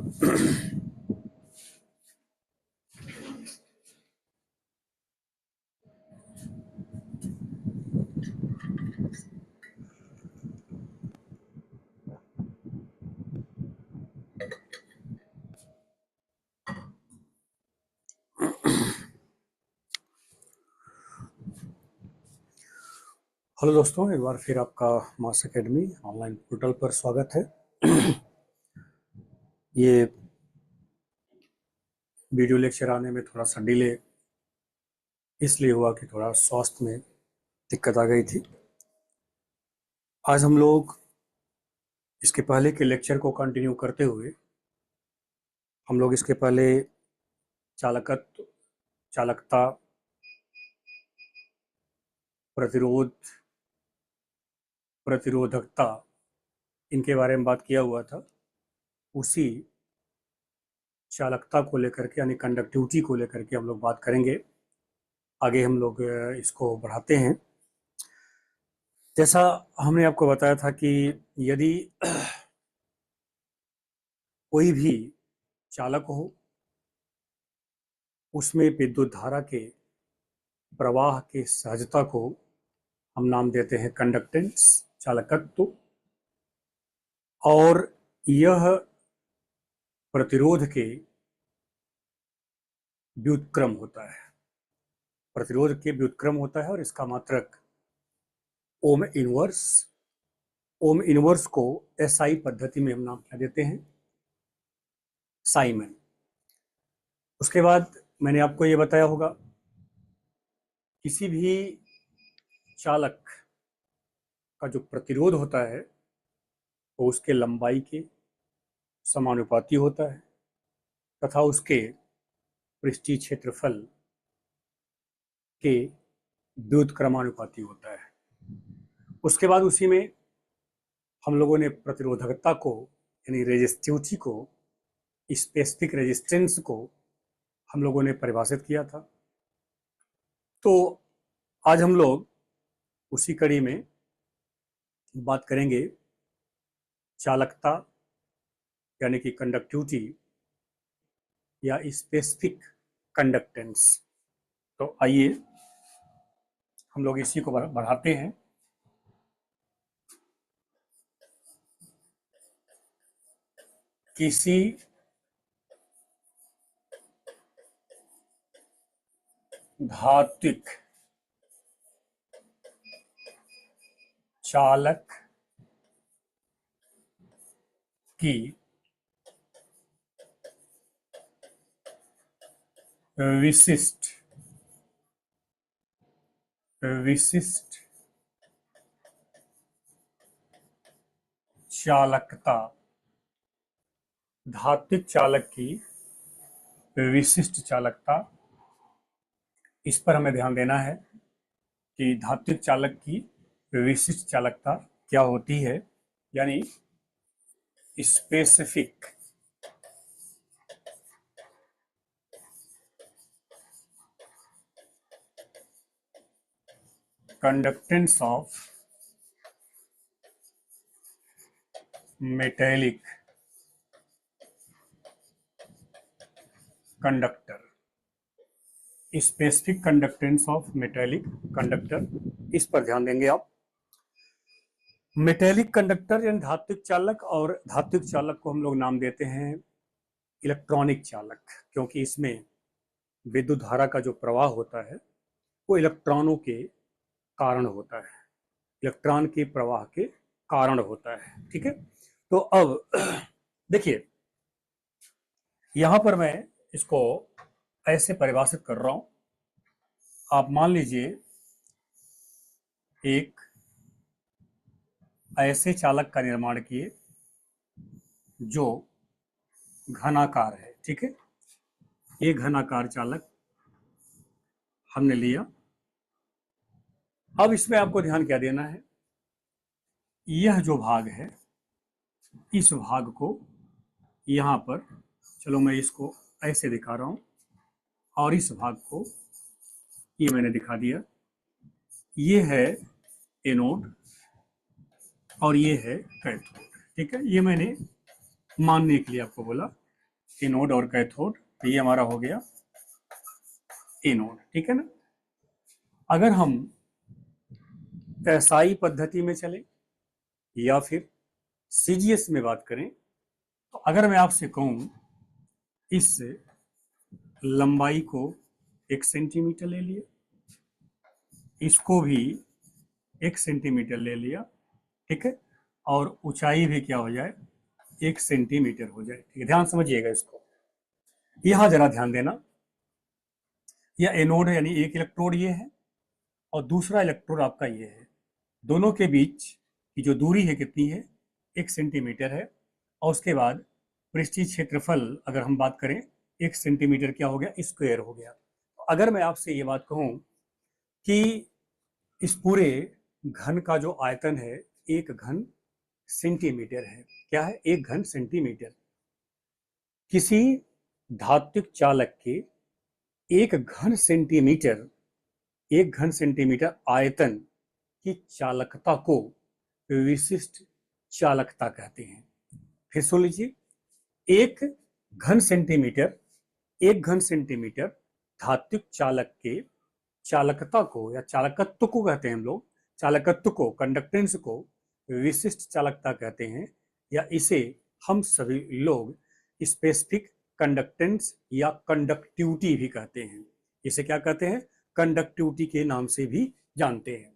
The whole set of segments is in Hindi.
हेलो दोस्तों, एक बार फिर आपका मास एकेडमी ऑनलाइन पोर्टल पर स्वागत है। ये वीडियो लेक्चर आने में थोड़ा सा डिले इसलिए हुआ कि थोड़ा स्वास्थ्य में दिक्कत आ गई थी। आज हम लोग इसके पहले के लेक्चर को कंटिन्यू करते हुए हम लोग इसके पहले चालकत्व, चालकता, प्रतिरोध, प्रतिरोधकता, इनके बारे में बात किया हुआ था। उसी चालकता को लेकर के यानी कंडक्टिविटी को लेकर के हम लोग बात करेंगे। आगे हम लोग इसको बढ़ाते हैं। जैसा हमने आपको बताया था कि यदि कोई भी चालक हो, उसमें विद्युत धारा के प्रवाह के सहजता को हम नाम देते हैं कंडक्टेंस, चालकत्व। और यह प्रतिरोध के व्युत्क्रम होता है, प्रतिरोध के व्युत्क्रम होता है और इसका मात्रक ओम इनवर्स। ओम इनवर्स को एसआई पद्धति में हम नाम क्या देते हैं, साइमन। उसके बाद मैंने आपको ये बताया होगा, किसी भी चालक का जो प्रतिरोध होता है वो उसके लंबाई के समानुपाती होता है तथा उसके पृष्ठीय क्षेत्रफल के व्युत्क्रमानुपाती होता है। उसके बाद उसी में हम लोगों ने प्रतिरोधकता को यानी रेजिस्टिविटी को, स्पेसिफिक रेजिस्टेंस को हम लोगों ने परिभाषित किया था। तो आज हम लोग उसी कड़ी में बात करेंगे चालकता यानी कि कंडक्टिविटी या स्पेसिफिक कंडक्टेंस। तो आइए हम लोग इसी को बढ़ाते हैं। किसी धात्विक चालक की विशिष्ट चालकता, धात्विक चालक की विशिष्ट चालकता, इस पर हमें ध्यान देना है कि धात्विक चालक की विशिष्ट चालकता क्या होती है, यानी specific conductance of metallic conductor. Specific conductance of metallic conductor, इस पर ध्यान देंगे आप। मेटेलिक कंडक्टर यानी धात्विक चालक, और धात्विक चालक को हम लोग नाम देते हैं इलेक्ट्रॉनिक चालक, क्योंकि इसमें विद्युत धारा का जो प्रवाह होता है वो इलेक्ट्रॉनों के कारण होता है, इलेक्ट्रॉन के प्रवाह के कारण होता है। ठीक है, तो अब देखिए, यहां पर मैं इसको ऐसे परिभाषित कर रहा हूं। आप मान लीजिए एक ऐसे चालक का निर्माण किए जो घनाकार है। ठीक है, ये घनाकार चालक हमने लिया। अब इसमें आपको ध्यान क्या देना है, यह जो भाग है, इस भाग को यहां पर, चलो मैं इसको ऐसे दिखा रहा हूं, और इस भाग को ये मैंने दिखा दिया। ये है एनोड और ये है कैथोड। ठीक है, ये मैंने मानने के लिए आपको बोला एनोड और कैथोड, तो ये हमारा हो गया एनोड, ठीक है ना। अगर हम एसआई पद्धति में चले या फिर सीजीएस में बात करें, तो अगर मैं आपसे कहूं इस लंबाई को 1 सेंटीमीटर ले लिया, इसको भी 1 सेंटीमीटर ले लिया, ठीक है, और ऊंचाई भी क्या हो जाए 1 सेंटीमीटर हो जाए, ठीक है। ध्यान समझिएगा इसको, यहां जरा ध्यान देना, यह एनोड है यानी एक इलेक्ट्रोड ये है और दूसरा इलेक्ट्रोड आपका ये है, दोनों के बीच की जो दूरी है कितनी है 1 सेंटीमीटर है, और उसके बाद पृष्ठीय क्षेत्रफल अगर हम बात करें 1 सेंटीमीटर क्या हो गया स्क्वायर हो गया। तो अगर मैं आपसे ये बात कहूं कि इस पूरे घन का जो आयतन है 1 घन सेंटीमीटर है, क्या है 1 घन सेंटीमीटर, किसी धात्विक चालक के 1 घन सेंटीमीटर आयतन की चालकता को विशिष्ट चालकता कहते हैं। फिर सुन लीजिए, 1 घन सेंटीमीटर धात्विक चालक के चालकता को या चालकत्व को कहते हैं हम लोग, चालकत्व को, कंडक्टेंस को विशिष्ट चालकता कहते हैं, या इसे हम सभी लोग स्पेसिफिक कंडक्टेंस या कंडक्टिविटी भी कहते हैं। इसे क्या कहते हैं, कंडक्टिविटी के नाम से भी जानते हैं।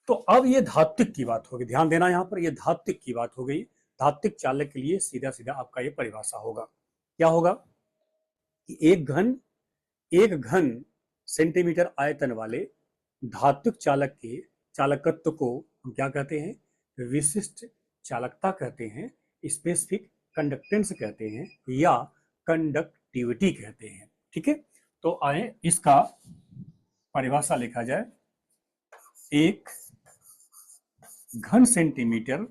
तो अब ये धात्विक की बात होगी, ध्यान देना यहाँ पर, ये धात्विक की बात हो गई। धात्विक चालक के लिए सीधा सीधा आपका ये परिभाषा होगा, क्या होगा कि 1 घन सेंटीमीटर आयतन वाले धात्विक चालक के चालकत्व को हम क्या कहते हैं, विशिष्ट चालकता कहते हैं, स्पेसिफिक कंडक्टेंस कहते हैं, या कंडक्टिविटी कहते हैं, ठीक है। तो आए इसका परिभाषा लिखा जाए, 1 घन सेंटीमीटर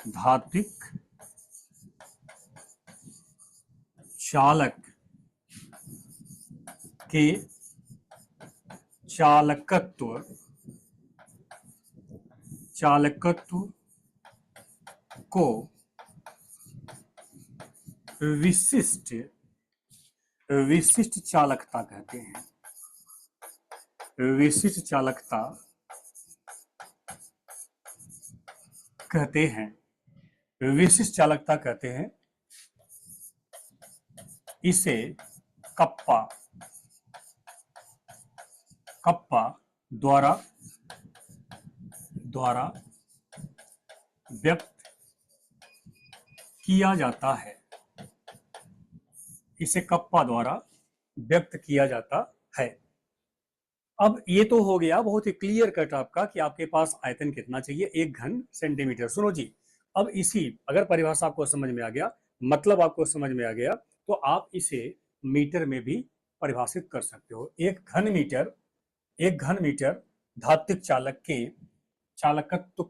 धात्विक चालक के चालकत्व को विशिष्ट चालकता कहते हैं, विशिष्ट चालकता कहते हैं, विशिष्ट चालकता कहते हैं। इसे कप्पा द्वारा व्यक्त किया जाता है, इसे कप्पा द्वारा व्यक्त किया जाता है। अब ये तो हो गया बहुत ही क्लियर कट आपका कि आपके पास आयतन कितना चाहिए, 1 घन सेंटीमीटर। सुनो जी, अब इसी अगर परिभाषा आपको समझ में आ गया, मतलब आपको समझ में आ गया, तो आप इसे मीटर में भी परिभाषित कर सकते हो। 1 घन मीटर धात्विक चालक के चालकत्व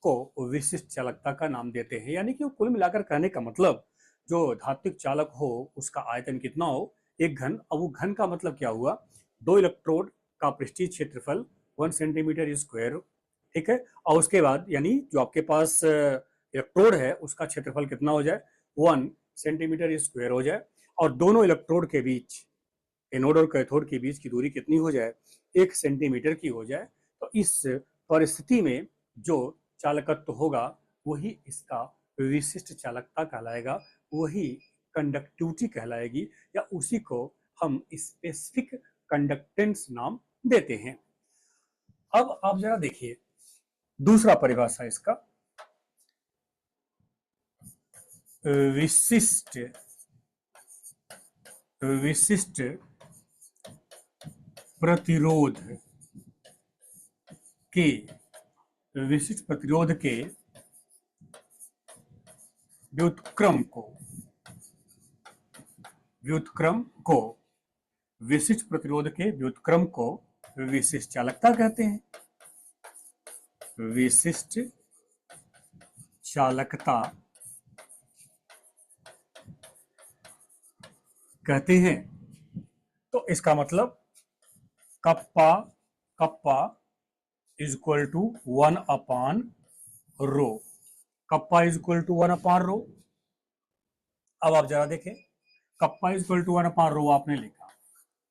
को विशिष्ट चालकता का नाम देते हैं, यानी कि कुल मिलाकर कहने का मतलब जो धात्विक चालक हो उसका आयतन कितना हो 1 घन। अब वो घन का मतलब क्या हुआ, 2 इलेक्ट्रोड का पृष्ठीय क्षेत्रफल 1 सेंटीमीटर स्क्वायर, ठीक है, और उसके बाद यानी जो आपके पास इलेक्ट्रोड है उसका क्षेत्रफल कितना हो जाए 1 सेंटीमीटर स्क्वायर हो जाए, और दोनों इलेक्ट्रोड के बीच, एनोड और कैथोड के बीच की दूरी कितनी हो जाए 1 सेंटीमीटर की हो जाए। तो इस परिस्थिति में जो चालकत्व होगा वही इसका विशिष्ट चालकता कहलाएगा, वही कंडक्टिविटी कहलाएगी, या उसी को हम स्पेसिफिक कंडक्टेंस नाम देते हैं। अब आप जरा देखिए दूसरा परिभाषा इसका, विशिष्ट प्रतिरोध के व्युत्क्रम को विशिष्ट प्रतिरोध के व्युत्क्रम को विशिष्ट चालकता कहते हैं, विशिष्ट चालकता कहते हैं। तो इसका मतलब kappa is equal to 1/ρ, kappa is equal to 1/ρ, अब आप जरा देखें, कप्पा इक्वल टू 1/रो आपने लिखा।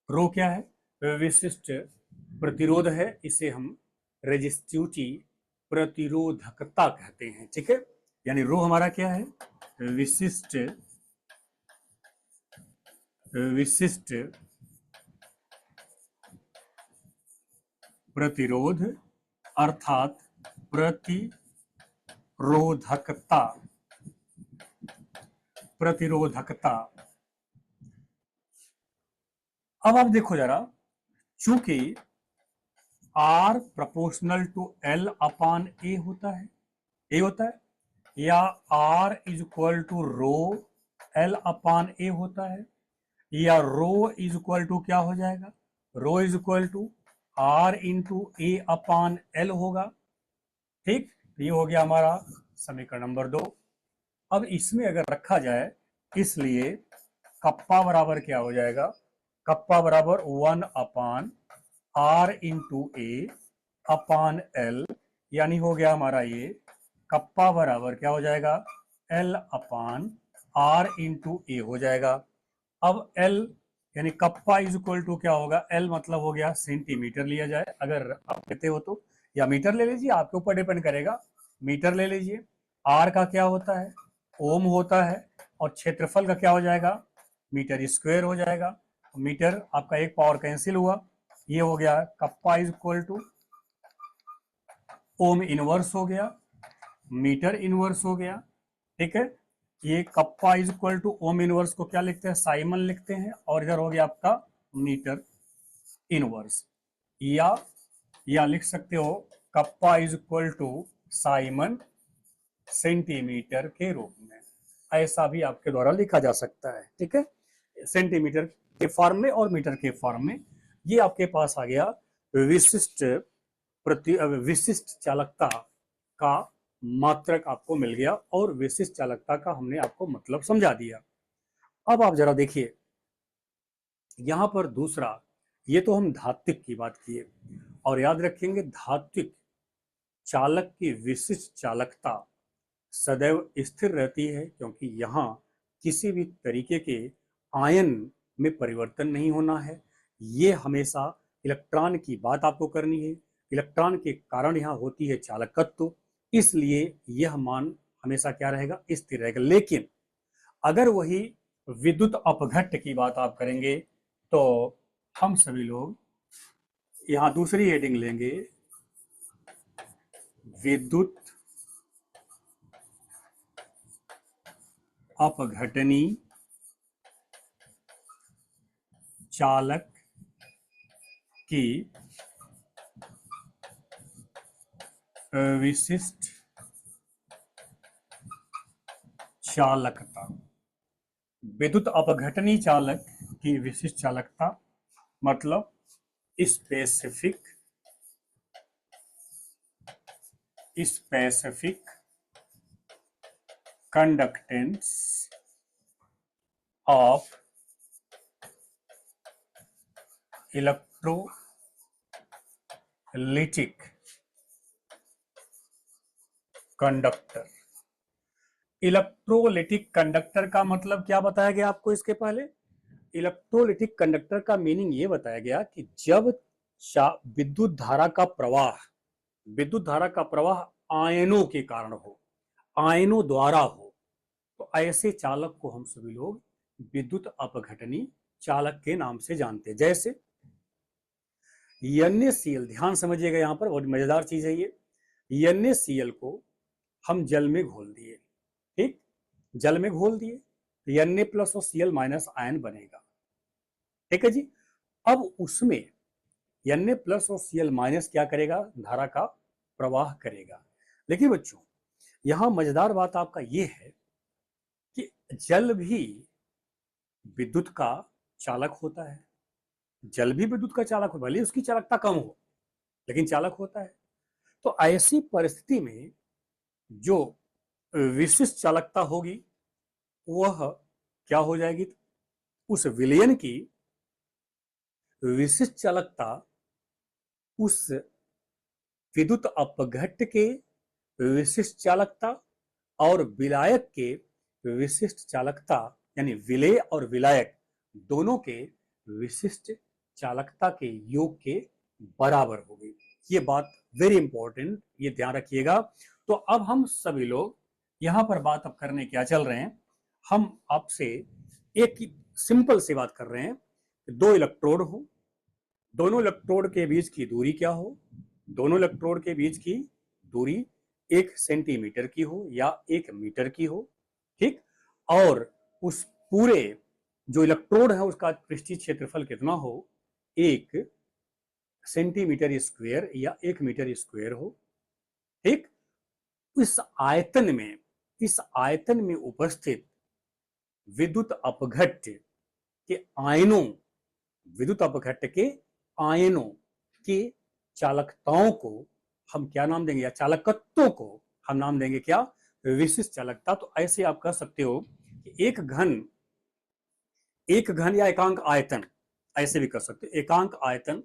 रो क्या है? विशिष्ट प्रतिरोध है, इसे हम रेजिस्टिविटी प्रतिरोधकता कहते हैं। ठीक है, यानी रो हमारा क्या है? विशिष्ट विशिष्ट प्रतिरोध अर्थात प्रतिरोधकता। प्रतिरोधकता। अब आप देखो जरा, चूंकि R proportional to L upon A होता है, ए होता है, या R is equal to rho L upon A होता है, या रो इज इक्वल टू क्या हो जाएगा? Rho is equal to R into A upon L होगा। ठीक, ये हो गया हमारा समीकरण नंबर 2। अब इसमें अगर रखा जाए, इसलिए कप्पा बराबर क्या हो जाएगा? कप्पा बराबर 1/R into A upon L, यानी हो गया हमारा ये कप्पा बराबर क्या हो जाएगा? L अपान R इंटू ए हो जाएगा। अब L यानी कप्पा इज इक्वल टू क्या होगा? L मतलब हो गया सेंटीमीटर लिया जाए, अगर आप कहते हो तो, या मीटर ले लीजिए, आपके ऊपर डिपेंड करेगा, मीटर ले लीजिए। R का क्या होता है? ओम होता है, और क्षेत्रफल का क्या हो जाएगा? मीटर स्क्वायर हो जाएगा। मीटर आपका एक पावर कैंसिल हुआ, ये हो गया kappa is equal to ohm inverse हो गया, मीटर इनवर्स हो गया। ठीक है, ये kappa is equal to ohm inverse को क्या लिखते हैं? साइमन लिखते हैं, और इधर हो गया आपका मीटर इनवर्स, या लिख सकते हो kappa is equal to siemens centimetre के रूप में, ऐसा भी आपके द्वारा लिखा जा सकता है। ठीक है, सेंटीमीटर के फॉर्म में और मीटर के फॉर्म में। ये आपके पास आ गया विशिष्ट चालकता का मात्रक आपको मिल गया, और विशिष्ट चालकता का हमने आपको मतलब समझा दिया। अब आप जरा देखिए, यहां पर दूसरा, ये तो हम धात्विक की बात किए, और याद रखेंगे धात्विक चालक की विशिष्ट चालकता सदैव स्थिर रहती है, क्योंकि यहाँ किसी भी तरीके के आयन में परिवर्तन नहीं होना है। ये हमेशा इलेक्ट्रॉन की बात आपको करनी है, इलेक्ट्रॉन के कारण यहाँ होती है चालकत्व, इसलिए यह मान हमेशा क्या रहेगा? स्थिर रहेगा। लेकिन अगर वही विद्युत अपघट्ट की बात आप करेंगे, तो हम सभी लोग यहाँ दूसरी हेडिंग लेंगे, विद्युत अपघटनी चालक की विशिष्ट चालकता। विद्युत अपघटनी चालक की विशिष्ट चालकता मतलब specific conductance of electrolytic conductor. Electrolytic conductor का मतलब क्या बताया गया आपको इसके पहले? इलेक्ट्रोलिटिक कंडक्टर का मीनिंग ये बताया गया कि जब विद्युत धारा का प्रवाह आयनों के कारण हो, आयनों द्वारा हो, तो ऐसे चालक को हम सभी लोग विद्युत अपघटनी चालक के नाम से जानते हैं। जैसे NaCl, ध्यान समझिएगा, यहां पर बहुत मजेदार चीज है ये। NaCl को हम जल में घोल दिए, ठीक, जल में घोल दिए, तो Na प्लस और Cl माइनस आयन बनेगा। ठीक है जी। अब उसमें Na प्लस और Cl माइनस क्या करेगा? धारा का प्रवाह करेगा। लेकिन बच्चों, यहां मजेदार बात आपका ये है कि जल भी विद्युत का चालक होता है। जल भी विद्युत का चालक हो, भले उसकी चालकता कम हो, लेकिन चालक होता है। तो ऐसी परिस्थिति में जो विशिष्ट चालकता होगी वह क्या हो जाएगी? उस विलयन की विशिष्ट चालकता उस विद्युत अपघट्ट के विशिष्ट चालकता और विलायक के विशिष्ट चालकता यानी विलेय और विलायक दोनों के विशिष्ट चालकता के योग के बराबर होगी। ये बात वेरी इंपॉर्टेंट, ये ध्यान रखिएगा। तो अब हम सभी लोग यहां पर बात अब करने क्या चल रहे हैं, हम आपसे एक सिंपल सी बात कर रहे हैं। दो इलेक्ट्रोड हो, दोनों इलेक्ट्रोड के बीच की दूरी क्या हो, दोनों इलेक्ट्रोड के बीच की दूरी 1 सेंटीमीटर की हो या 1 मीटर की हो, ठीक। और उस पूरे जो इलेक्ट्रोड है उसका पृष्ठीय क्षेत्रफल कितना हो, 1 सेंटीमीटर स्क्वायर या 1 मीटर स्क्वायर हो, ठीक। इस आयतन में उपस्थित विद्युत अपघट्य के आयनों विद्युत अपघट्य के आयनों के चालकताओं को हम क्या नाम देंगे, या चालकत्वों को हम नाम देंगे क्या, विशिष्ट चालकता। तो ऐसे आप कह सकते हो कि एक घन या एकांक आयतन, ऐसे भी कर सकते हो, एकांक आयतन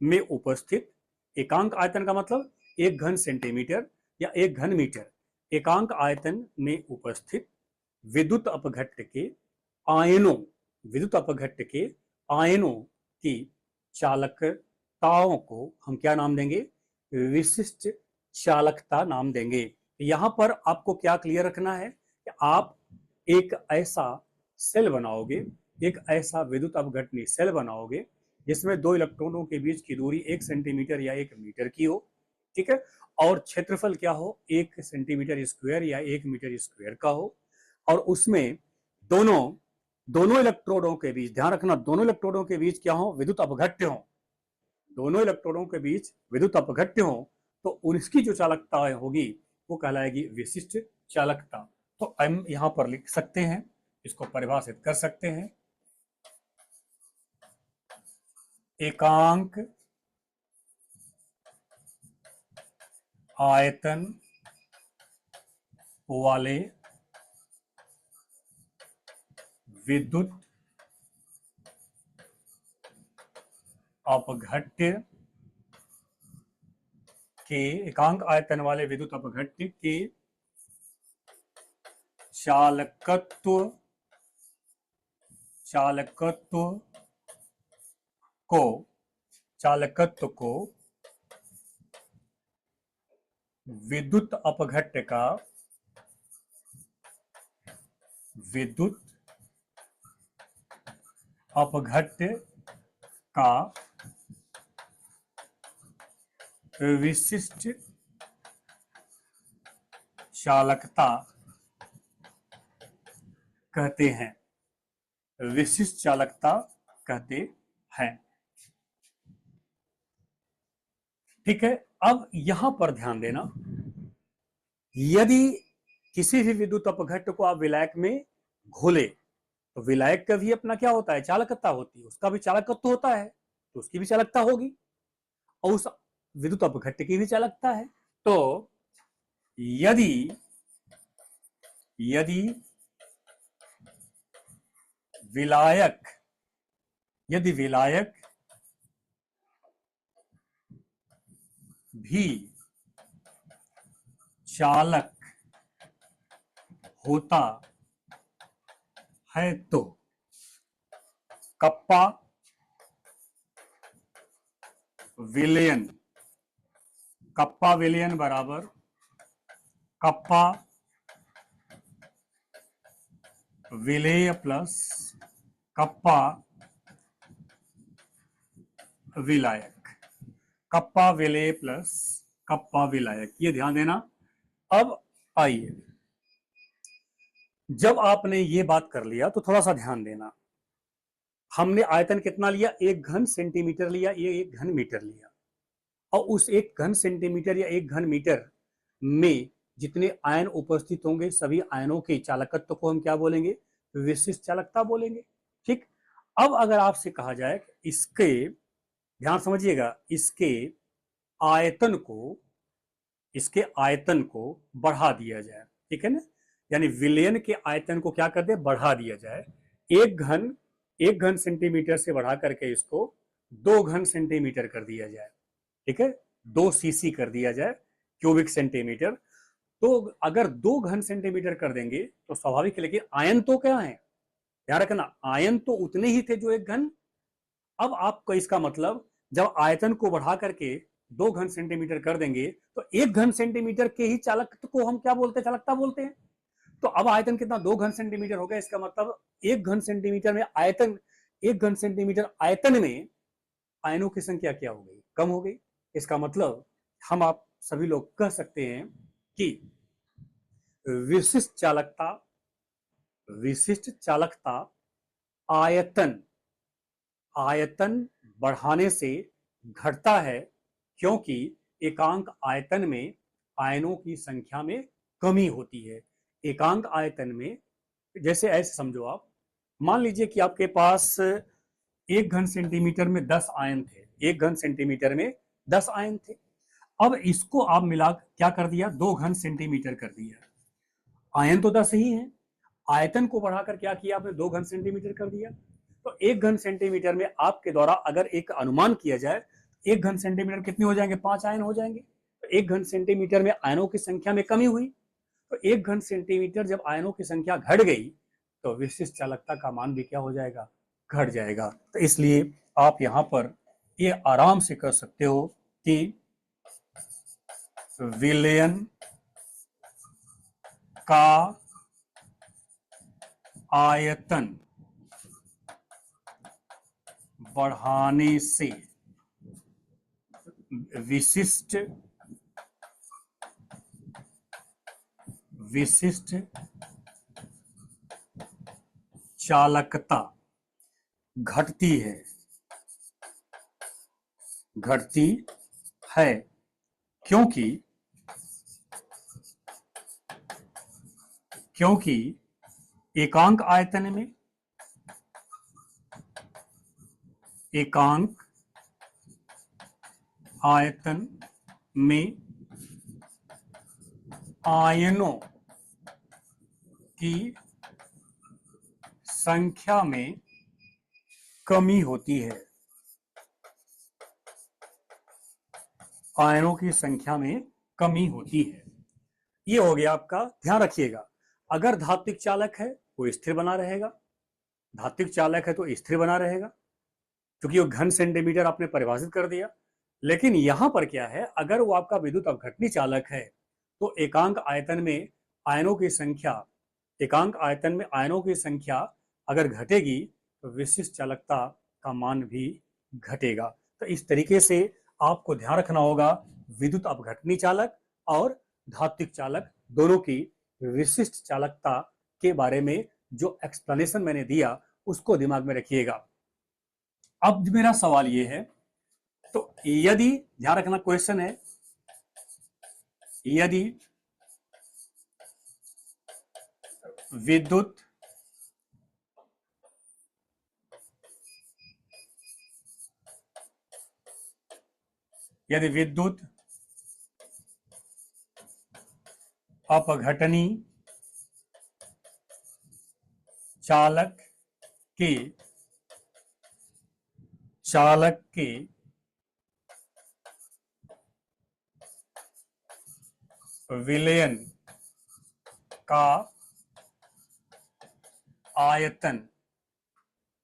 में उपस्थित, एकांक आयतन का मतलब 1 घन सेंटीमीटर या 1 घन मीटर, एकांक आयतन में उपस्थित विद्युत अपघट्य के आयनों की चालकताओं को हम क्या नाम देंगे, विशिष्ट चालकता नाम देंगे। यहां पर आपको क्या क्लियर रखना है कि आप एक ऐसा सेल बनाओगे, एक ऐसा विद्युत अपघटनी सेल बनाओगे जिसमें दो इलेक्ट्रॉनों के बीच की दूरी 1 सेंटीमीटर या 1 मीटर की हो, ठीक है, और क्षेत्रफल क्या हो, 1 सेंटीमीटर स्क्वायर या 1 मीटर स्क्वायर का हो, और उसमें दोनों इलेक्ट्रोडों के बीच, ध्यान रखना, दोनों इलेक्ट्रोडों के बीच क्या हो, विद्युत अपघट्य हो, दोनों इलेक्ट्रोडों के बीच विद्युत अपघट्य हो, तो उनकी जो चालकता होगी वो कहलाएगी विशिष्ट चालकता। तो हम यहां पर लिख सकते हैं, इसको परिभाषित कर सकते हैं, एकांक आयतन वाले विद्युत अपघट्य के, एकांक आयतन वाले विद्युत अपघट्य के चालकत्व को विद्युत अपघट्य का विशिष्ट चालकता कहते हैं, विशिष्ट चालकता कहते हैं, ठीक है। अब यहां पर ध्यान देना, यदि किसी भी विद्युत अपघट्य को आप विलायक में घोले तो विलायक का भी अपना क्या होता है, चालकता होती है, उसका भी चालकत्व होता है, तो उसकी भी चालकता होगी, और उस विद्युत अपघट्य की भी चालकता है। तो यदि विलायक भी चालक होता है तो कप्पा विलयन बराबर कप्पा विलेय प्लस कप्पा विलायक, कप्पा विलेय प्लस कप्पा विलायक, ये ध्यान देना। अब आइए, जब आपने ये बात कर लिया तो थोड़ा सा ध्यान देना, हमने आयतन कितना लिया, 1 घन सेंटीमीटर लिया, ये 1 घन मीटर लिया, और उस 1 घन सेंटीमीटर या 1 घन मीटर में जितने आयन उपस्थित होंगे सभी आयनों के चालकत्व को हम क्या बोलेंगे, विशिष्ट चालकता बोलेंगे, ठीक। अब अगर आपसे कहा जाए कि इसके, ध्यान समझिएगा, इसके आयतन को बढ़ा दिया जाए, ठीक है ना, यानी विलयन के आयतन को क्या कर दे, बढ़ा दिया जाए, 1 घन सेंटीमीटर से बढ़ा करके इसको 2 घन सेंटीमीटर कर दिया जाए, ठीक है, 2 सीसी कर दिया जाए, क्यूबिक सेंटीमीटर, तो अगर 2 घन सेंटीमीटर कर देंगे तो स्वाभाविक है, लेकिन आयन तो क्या है, ध्यान रखना, आयन तो उतने ही थे जो 1 घन। अब आपको इसका मतलब जब आयतन को बढ़ा करके 2 घन सेंटीमीटर कर देंगे तो 1 घन सेंटीमीटर के ही चालक को हम क्या बोलते हैं, चालकता बोलते हैं। तो अब आयतन कितना, 2 घन सेंटीमीटर हो गया। इसका मतलब 1 घन सेंटीमीटर में आयतन, 1 घन सेंटीमीटर आयतन में आयनों की संख्या क्या हो गई, कम हो गई। इसका मतलब हम आप सभी लोग कह सकते हैं कि विशिष्ट चालकता, विशिष्ट चालकता आयतन, आयतन बढ़ाने से घटता है, क्योंकि एकांक आयतन में आयनों की संख्या में कमी होती है। एकांक आयतन में, जैसे ऐसे समझो आप, मान लीजिए कि आपके पास 1 घन सेंटीमीटर में 10 आयन थे, 1 घन सेंटीमीटर में 10 आयन थे। अब इसको आप मिला क्या कर दिया, 2 घन सेंटीमीटर कर दिया। आयन तो 10 ही है, आयतन को बढ़ाकर क्या किया आपने, 2 घन सेंटीमीटर कर दिया। तो 1 घन सेंटीमीटर में आपके द्वारा अगर एक अनुमान किया जाए, 1 घन सेंटीमीटर कितने हो जाएंगे, 5 आयन हो जाएंगे। तो 1 घन सेंटीमीटर में आयनों की संख्या में कमी हुई। तो 1 घन सेंटीमीटर जब आयनों की संख्या घट गई तो विशिष्ट चालकता का मान भी क्या हो जाएगा, घट जाएगा। तो इसलिए आप यहां पर ये आराम से कर सकते हो कि विलयन का आयतन बढ़ाने से विशिष्ट, विशिष्ट चालकता घटती है, घटती है, क्योंकि, क्योंकि एकांक आयतन में, एकांक आयतन में आयनों की संख्या में कमी होती है, आयनों की संख्या में कमी होती है। ये हो गया आपका, ध्यान रखिएगा। अगर धात्विक चालक है वो स्थिर बना रहेगा, धात्विक चालक है तो स्थिर बना रहेगा, क्योंकि वो घन सेंटीमीटर आपने परिभाषित कर दिया। लेकिन यहां पर क्या है, अगर वो आपका विद्युत अपघटनी चालक है तो एकांक आयतन में आयनों की संख्या, एकांक आयतन में आयनों की संख्या अगर घटेगी तो विशिष्ट चालकता का मान भी घटेगा। तो इस तरीके से आपको ध्यान रखना होगा, विद्युत अपघटनी चालक और धात्विक चालक दोनों की विशिष्ट चालकता के बारे में जो एक्सप्लेनेशन मैंने दिया उसको दिमाग में रखिएगा। अब मेरा सवाल ये है, तो यदि, ध्यान रखना क्वेश्चन है, यदि विद्युत अपघटनी चालक के, चालक के विलयन का आयतन,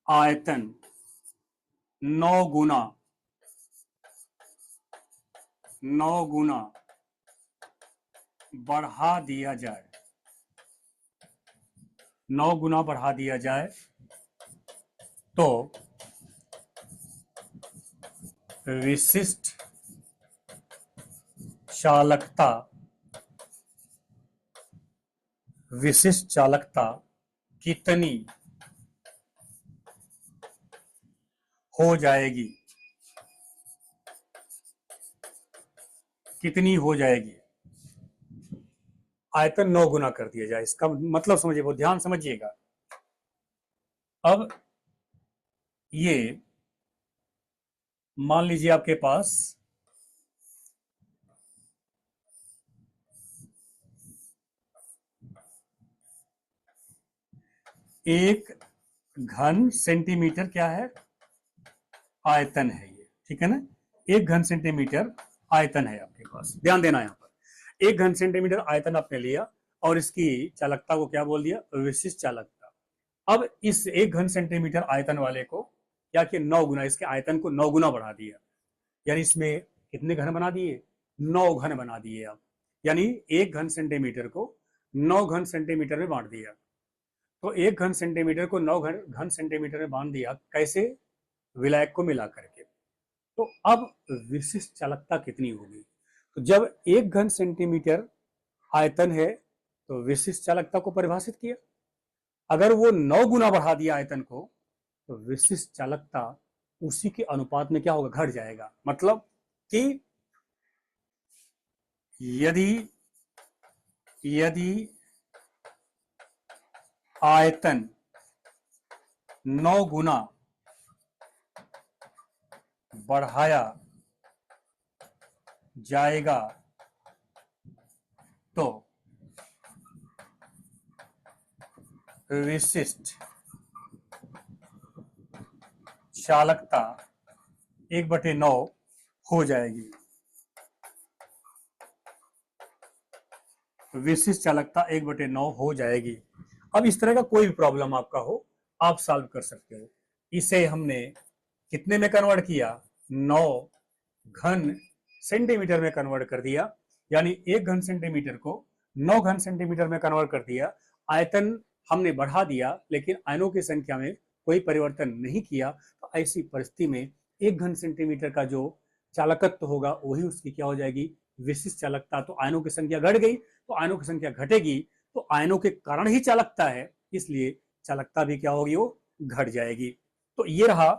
आयतन 9 गुना, 9 गुना बढ़ा दिया जाए, 9 गुना बढ़ा दिया जाए तो विशिष्ट चालकता, विशिष्ट चालकता कितनी हो जाएगी, कितनी हो जाएगी। आयतन 9 गुना कर दिया जाए, इसका मतलब समझिए, वो ध्यान समझिएगा। अब ये मान लीजिए आपके पास एक घन सेंटीमीटर क्या है, आयतन है ये, ठीक है ना, 1 घन सेंटीमीटर आयतन है आपके पास, ध्यान देना यहां पर। 1 घन सेंटीमीटर आयतन आपने लिया और इसकी चालकता को क्या बोल दिया, विशिष्ट चालकता। अब इस 1 घन सेंटीमीटर आयतन वाले को क्या किया, 9 गुना, इसके आयतन को 9 गुना बढ़ा दिया, यानी इसमें कितने घन बना दिए, 9 घन बना दिए आप, यानी 1 घन सेंटीमीटर को 9 घन सेंटीमीटर में बांट दिया। तो 1 घन सेंटीमीटर को 9 घन सेंटीमीटर में बांट दिया, कैसे, विलायक को मिला करके। तो अब विशिष्ट चालकता कितनी होगी, तो जब 1 घन सेंटीमीटर आयतन है तो विशिष्ट चालकता को परिभाषित किया, अगर वो 9 गुना बढ़ा दिया आयतन को तो विशिष्ट चालकता उसी के अनुपात में क्या होगा, घट जाएगा। मतलब कि यदि आयतन 9 गुना बढ़ाया जाएगा तो विशिष्ट चालकता 1/9 हो जाएगी। विशिष्ट चालकता 1/9 हो जाएगी। अब इस तरह का कोई भी प्रॉब्लम आपका हो, आप सॉल्व कर सकते हो। इसे हमने कितने में कन्वर्ट किया, 9 घन सेंटीमीटर में कन्वर्ट कर दिया, यानी 1 घन सेंटीमीटर को 9 घन सेंटीमीटर में कन्वर्ट कर दिया। आयतन हमने बढ़ा दिया लेकिन आयनों की संख्या में कोई परिवर्तन नहीं किया। तो ऐसी परिस्थिति में 1 घन सेंटीमीटर का जो चालकत्व होगा वही उसकी क्या हो जाएगी, विशिष्ट चालकता। तो आयनों की संख्या घट गई, तो आयनों की संख्या घटेगी, तो आयनों के कारण ही चालकता है, इसलिए चालकता भी क्या होगी, वो घट जाएगी। तो ये रहा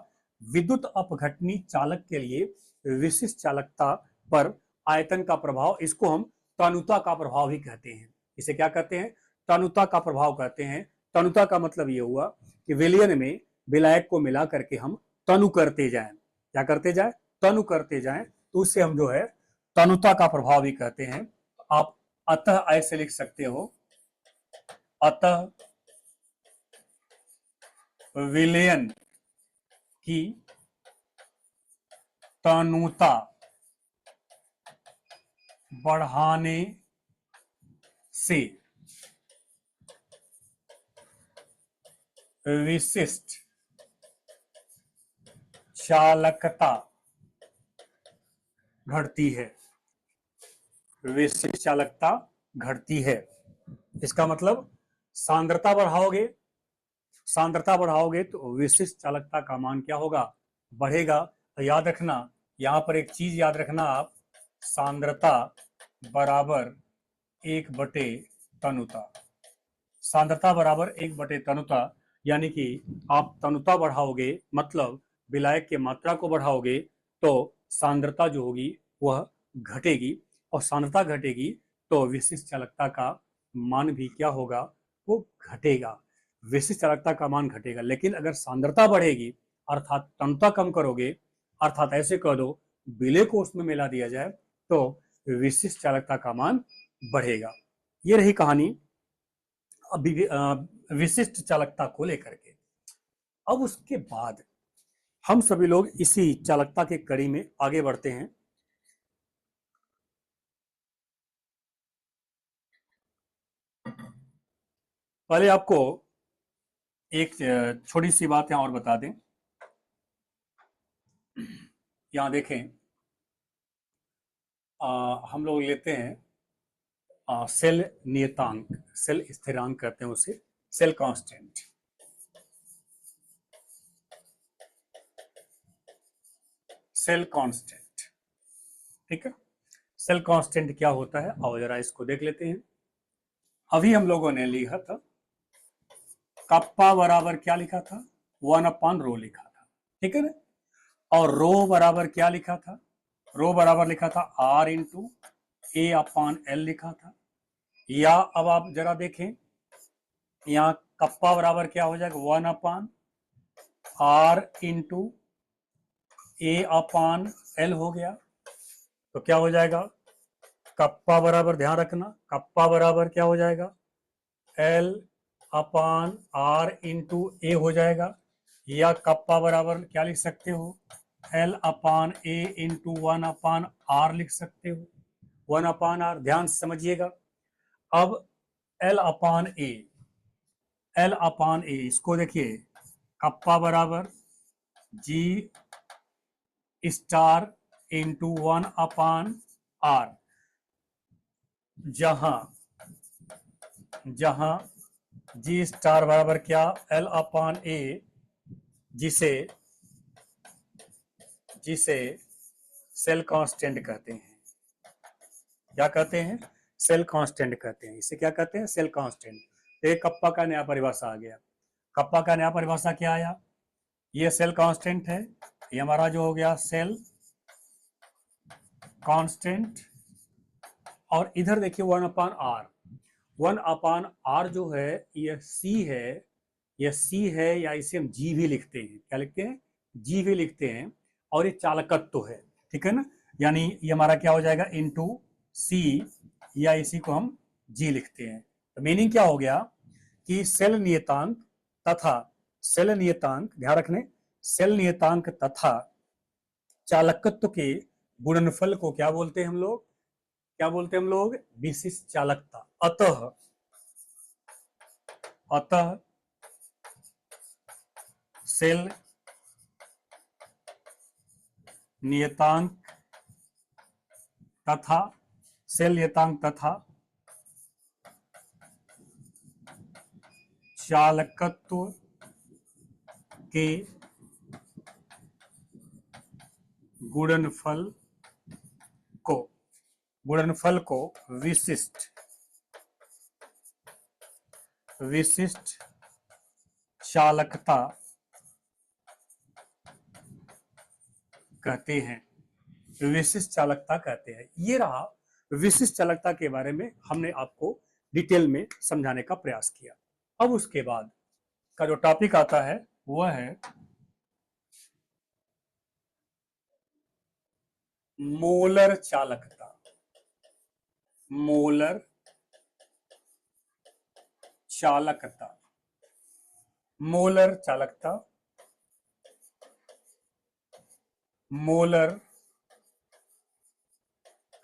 विद्युत अपघटनी चालक के लिए विशिष्ट चालकता पर आयतन का प्रभाव। इसको हम तनुता का प्रभाव भी कहते हैं। इसे क्या कहते हैं, तनुता का प्रभाव कहते हैं। तनुता का मतलब ये हुआ कि विलयन में विलायक को मिला करके हम तनु करते जाएं। क्या करते जाएं, तनु करते जाएं, तो उससे हम जो है तनुता का प्रभाव भी कहते हैं। आप अतः ऐसे लिख सकते हो, अतः विलयन की तनुता बढ़ाने से विशिष्ट चालकता घटती है। विशिष्ट चालकता घटती है, इसका मतलब सांद्रता बढ़ाओगे, सांद्रता बढ़ाओगे तो विशिष्ट चालकता का मान क्या होगा, बढ़ेगा। तो याद रखना, यहां पर एक चीज याद रखना आप, सांद्रता बराबर 1/तनुता। सांद्रता बराबर 1/तनुता, यानी कि आप तनुता बढ़ाओगे मतलब विलायक की मात्रा को बढ़ाओगे तो सांद्रता जो होगी वह घटेगी, और सांद्रता घटेगी तो विशिष्ट चालकता का मान भी क्या होगा, वो घटेगा। विशिष्ट चालकता का मान घटेगा। लेकिन अगर सांद्रता बढ़ेगी अर्थात तनुता कम करोगे, अर्थात ऐसे कह दो विलय को उसमें मिला दिया जाए, तो विशिष्ट चालकता का मान बढ़ेगा। ये रही कहानी विशिष्ट चालकता को लेकर के। अब उसके बाद हम सभी लोग इसी चालकता के कड़ी में आगे बढ़ते हैं। पहले आपको एक छोटी सी बात यहां और बता दें। यहां देखें, हम लोग लेते हैं सेल नियतांक, सेल स्थिरांक कहते हैं उसे, सेल कांस्टेंट। सेल कांस्टेंट, ठीक है। सेल कांस्टेंट क्या होता है, आओ जरा इसको देख लेते हैं। अभी हम लोगों ने लिखा था कप्पा बराबर क्या लिखा था, 1/रो लिखा था, ठीक है ना। और रो बराबर क्या लिखा था, रो बराबर लिखा था R/A/L लिखा था। या अब आप जरा देखें, यहाँ कप्पा बराबर क्या हो जाएगा, 1/R/A/L हो गया। तो क्या हो जाएगा, कप्पा बराबर, ध्यान रखना, कप्पा बराबर क्या हो जाएगा, L/R/A हो जाएगा। या कप्पा बराबर क्या लिख सकते हो, L/A × 1/R लिख सकते हो। 1/r, ध्यान से समझिएगा। अब L/A, इसको देखिए, कप्पा बराबर G स्टार इंटू 1/r, जहां G स्टार बराबर क्या, L/A, जिसे सेल कांस्टेंट कहते हैं। क्या कहते हैं? सेल कांस्टेंट कहते हैं। इसे क्या कहते हैं? Cell constant. एक कप्पा का नया परिभाषा आ गया। कप्पा का नया परिभाषा क्या आया? ये सेल कांस्टेंट है, ये हमारा जो हो गया सेल कांस्टेंट, और इधर देखिए 1/r। 1/r जो है ये C है, या इसे हम G भी लिखते हैं। क्या लिखते हैं? G भी लिखते हैं। और ये चालकत्व तो है, ठीक है ना, यानी ये हमारा क्या हो जाएगा, इंटू C, या इसी को हम G लिखते हैं। तो मीनिंग क्या हो गया कि सेल नियतांक ध्यान रखने, सेल नियतांक तथा चालकत्व के गुणनफल को क्या बोलते हैं हम लोग? विशिष्ट चालकता। अतः सेल नियतांक तथा चालकत्व के गुणनफल को विशिष्ट चालकता कहते हैं। विशिष्ट चालकता कहते हैं। ये रहा विशिष्ट चालकता के बारे में हमने आपको डिटेल में समझाने का प्रयास किया। अब उसके बाद का जो टॉपिक आता है वह है मोलर चालकता। मोलर चालकता, molar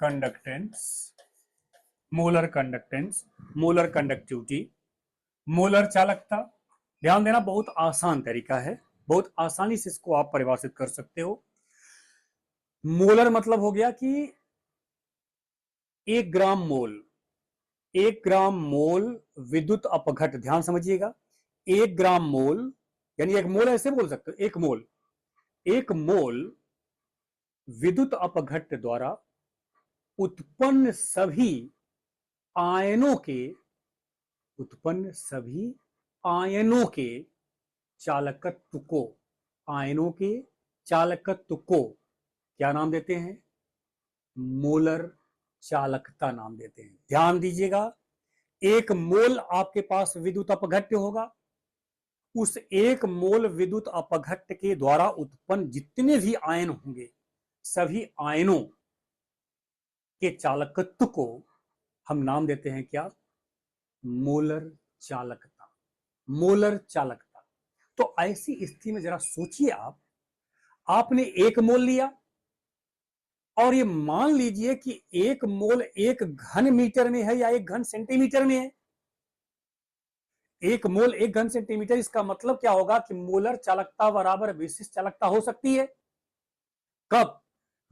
conductance, molar conductivity, molar चालकता। ध्यान देना, बहुत आसान तरीका है, बहुत आसानी से इसको आप परिभाषित कर सकते हो। मोलर मतलब हो गया कि 1 ग्राम मोल विद्युत अपघट्ट। ध्यान समझिएगा, 1 ग्राम मोल, यानी एक मोल ऐसे बोल सकते हो, एक मोल विद्युत अपघट्ट द्वारा उत्पन्न सभी आयनों के चालकत्व को क्या नाम देते हैं? मोलर चालकता नाम देते हैं। ध्यान दीजिएगा, 1 मोल आपके पास विद्युत अपघट्य होगा, उस 1 मोल विद्युत अपघट्य के द्वारा उत्पन्न जितने भी आयन होंगे, सभी आयनों के चालकत्व को हम नाम देते हैं क्या? मोलर चालकता। तो ऐसी स्थिति में जरा सोचिए, आपने 1 मोल लिया, और ये मान लीजिए कि 1 मोल 1 घन मीटर में है या 1 घन सेंटीमीटर में है। 1 मोल 1 घन सेंटीमीटर, इसका मतलब क्या होगा कि मोलर चालकता बराबर विशिष्ट चालकता हो सकती है। कब?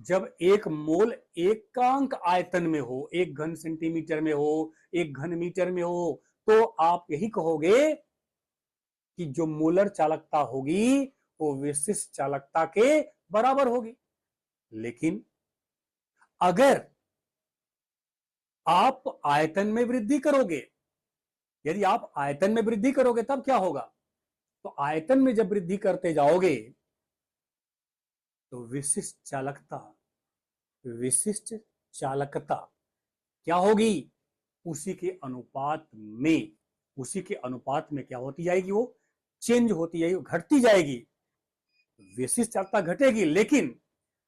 जब 1 मोल एकांक आयतन में हो, 1 घन सेंटीमीटर में हो, 1 घन मीटर में हो, तो आप यही कहोगे कि जो मोलर चालकता होगी वो विशिष्ट चालकता के बराबर होगी। लेकिन अगर आप आयतन में वृद्धि करोगे, यदि आप आयतन में वृद्धि करोगे तब क्या होगा? तो आयतन में जब वृद्धि करते जाओगे तो विशिष्ट चालकता क्या होगी? उसी के अनुपात में क्या होती जाएगी? वो चेंज होती जाएगी, घटती जाएगी। विशिष्ट चालकता घटेगी, लेकिन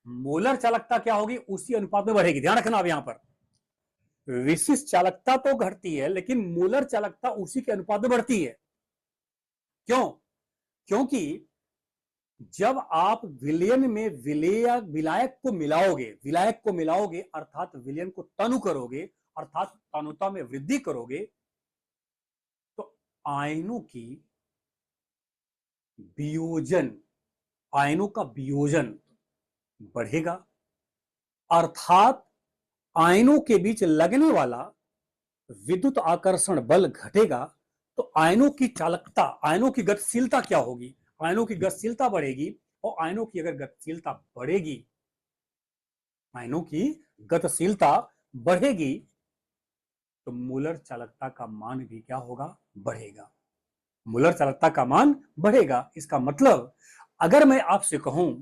मोलर चालकता क्या होगी? उसी अनुपात में बढ़ेगी। ध्यान रखना, अब यहां पर विशिष्ट चालकता तो घटती है, लेकिन मोलर चालकता उसी के अनुपात में बढ़ती है। क्यों? क्योंकि जब आप विलयन में विलायक को मिलाओगे अर्थात विलयन को तनु करोगे अर्थात तनुता में वृद्धि करोगे, तो आयनों की वियोजन आयनों का वियोजन बढ़ेगा, अर्थात आयनों के बीच लगने वाला विद्युत आकर्षण बल घटेगा। तो आयनों की चालकता, आयनों की गतिशीलता क्या होगी? आयनों की गतिशीलता बढ़ेगी, और आयनों की अगर गतिशीलता बढ़ेगी, आयनों की गतिशीलता बढ़ेगी, तो मूलर चालकता का मान भी क्या होगा? बढ़ेगा। मूलर चालकता का मान बढ़ेगा। इसका मतलब अगर मैं आपसे कहूं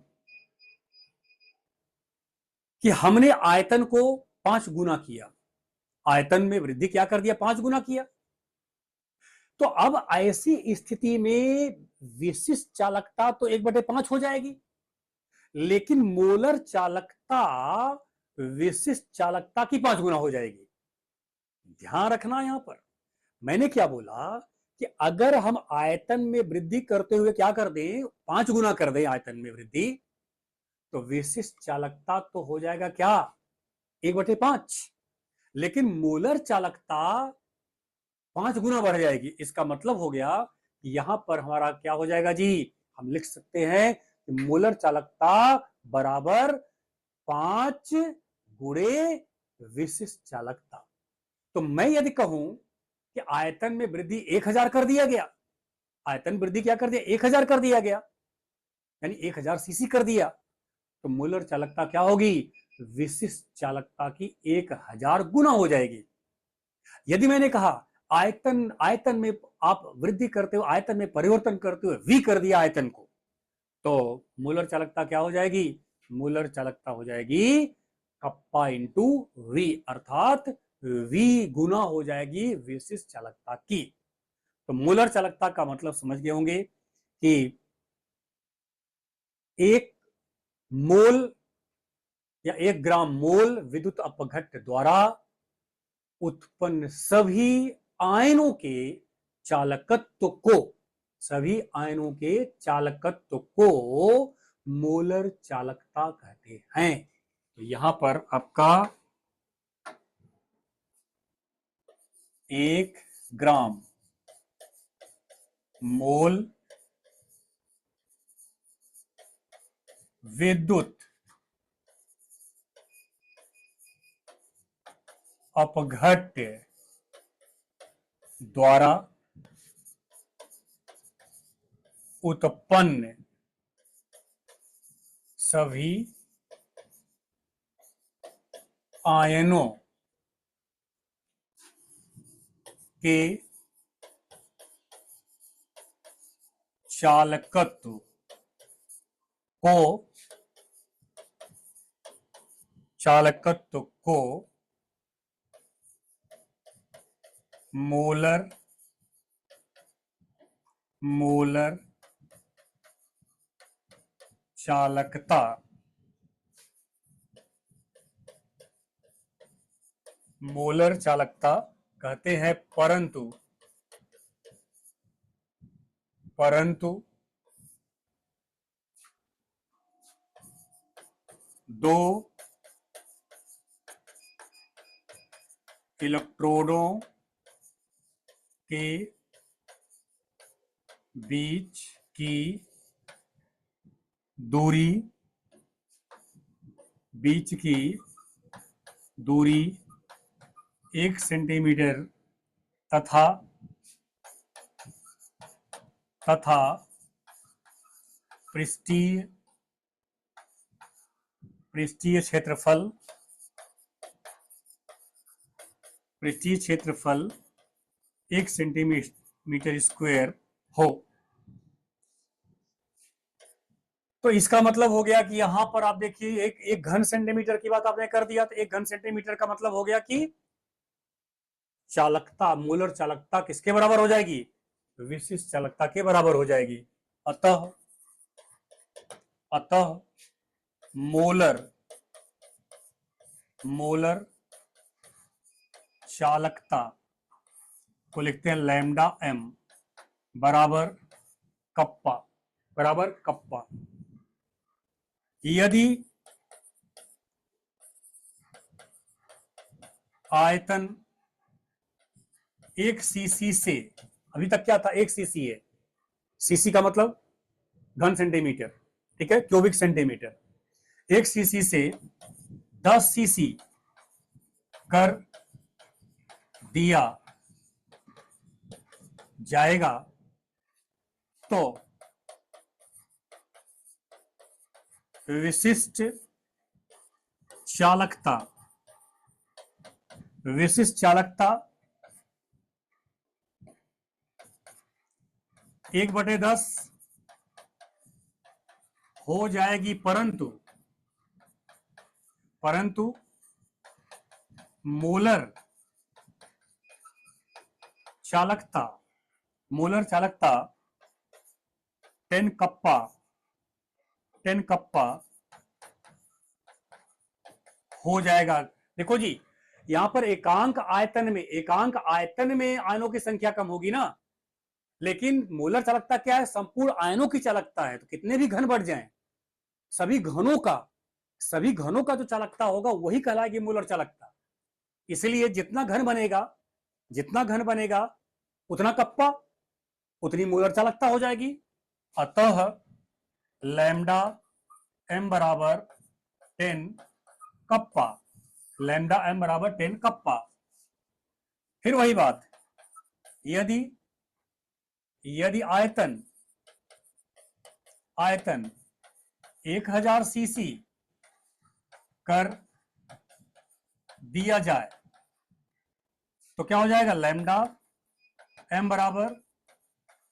कि हमने आयतन को 5 गुना किया, आयतन में वृद्धि क्या कर दिया? 5 गुना किया, तो अब ऐसी स्थिति में विशिष्ट चालकता तो 1/5 हो जाएगी, लेकिन मोलर चालकता विशिष्ट चालकता की 5 गुना हो जाएगी। ध्यान रखना, यहां पर मैंने क्या बोला कि अगर हम आयतन में वृद्धि करते हुए क्या कर दें? 5 गुना कर दें आयतन में वृद्धि, तो विशिष्ट चालकता तो हो जाएगा क्या? 1/5, लेकिन मोलर चालकता 5 गुना बढ़ जाएगी। इसका मतलब हो गया कि यहां पर हमारा क्या हो जाएगा जी? हम लिख सकते हैं कि मोलर चालकता बराबर 5 गुणे विशिष्ट चालकता। तो मैं यदि कहूं कि आयतन में वृद्धि 1000 कर दिया गया, आयतन वृद्धि क्या कर दिया? 1000 कर दिया गया, यानी 1000 सीसी कर दिया, तो मोलर चालकता क्या होगी? विशिष्ट चालकता की 1000 गुना हो जाएगी। यदि मैंने कहा आयतन में आप वृद्धि करते हो, आयतन में परिवर्तन करते हुए v कर दिया आयतन को, तो मूलर चालकता क्या हो जाएगी? मूलर चालकता हो जाएगी कप्पा इंटू वी, अर्थात v गुना हो जाएगी विशिष्ट चालकता की। तो मूलर चालकता का मतलब समझ गए होंगे कि 1 मोल या 1 ग्राम मोल विद्युत अपघट्ट द्वारा उत्पन्न सभी आयनों के चालकत्व को, सभी आयनों के चालकत्व को मोलर चालकता कहते हैं। तो यहां पर आपका 1 ग्राम मोल विद्युत अपघट्य द्वारा उत्पन्न सभी आयनों के चालकत्व को मोलर चालकता कहते हैं। परंतु 2 इलेक्ट्रोडों के बीच की दूरी 1 सेंटीमीटर तथा पृष्ठीय क्षेत्रफल 1 सेंटीमीटर स्क्वायर हो। तो इसका मतलब हो गया कि यहां पर आप देखिए एक घन सेंटीमीटर की बात आपने कर दिया, तो 1 घन सेंटीमीटर का मतलब हो गया कि चालकता, मोलर चालकता किसके बराबर हो जाएगी? विशिष्ट चालकता के बराबर हो जाएगी। अतः मोलर चालकता को लिखते हैं लैम्डा m बराबर कप्पा बराबर कप्पा। यदि आयतन 1 सीसी से, अभी तक क्या था, 1 सीसी है, सीसी का मतलब घन सेंटीमीटर, ठीक है, क्यूबिक सेंटीमीटर, 1 सीसी से 10 सीसी कर दिया जाएगा तो विशिष्ट चालकता, विशिष्ट चालकता 1/10 हो जाएगी, परंतु मोलर चालकता 10 कप्पा हो जाएगा। देखो जी, यहां पर एकांक आयतन में आयनों की संख्या कम होगी ना, लेकिन मोलर चालकता क्या है, संपूर्ण आयनों की चालकता है। तो कितने भी घन बढ़ जाएं, सभी घनों का जो चालकता होगा वही कहलाएगी मोलर चालकता। इसलिए जितना घन बनेगा उतना कप्पा, उतनी मोलर चालकता हो जाएगी। अतः लैम्डा m बराबर 10 कप्पा, लैम्डा m बराबर 10 कप्पा। फिर वही बात, यदि आयतन 1000 सीसी कर दिया जाए तो क्या हो जाएगा, लैम्डा m बराबर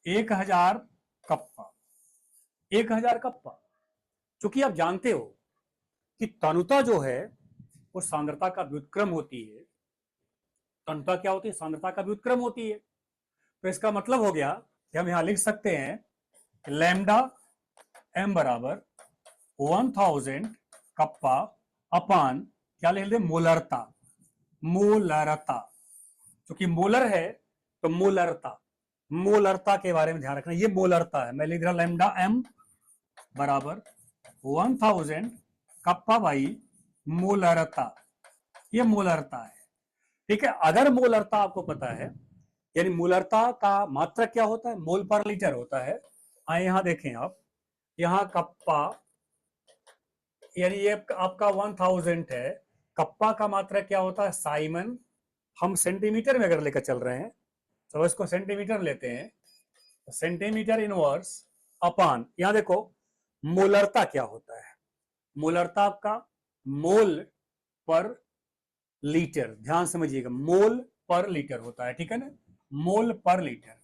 1000 कप्पा। 1000 कप्पा, चूंकि आप जानते हो कि तनुता जो है वो सांद्रता का व्युत्क्रम होती है। तनुता क्या होती है, सांद्रता का व्युत्क्रम होती है। तो इसका मतलब हो गया कि हम यहां लिख सकते हैं लैम्डा m बराबर 1000 कप्पा अपान क्या लिख दे, मोलरता। क्योंकि मोलर है तो मोलरता के बारे में ध्यान रखना, ये मोलरता है। मैं लिख रहा लैम्डा m बराबर 1000 कप्पा बाई मोलरता, ये मोलरता है, ठीक है। अगर मोलरता आपको पता है, यानी मोलरता का मात्रक क्या होता है, मोल पर लीटर होता है। आए यहां देखें आप, यहां कप्पा, यानी ये आपका 1000 है, कप्पा का मात्रक क्या होता है, साइमन। हम सेंटीमीटर में अगर लेकर चल रहे हैं तो इसको सेंटीमीटर लेते हैं, सेंटीमीटर इनवर्स अपान, यहां देखो मोलरता क्या होता है, मोलरता आपका मोल पर लीटर, ध्यान समझिएगा, मोल पर लीटर होता है, ठीक है ना, मोल पर लीटर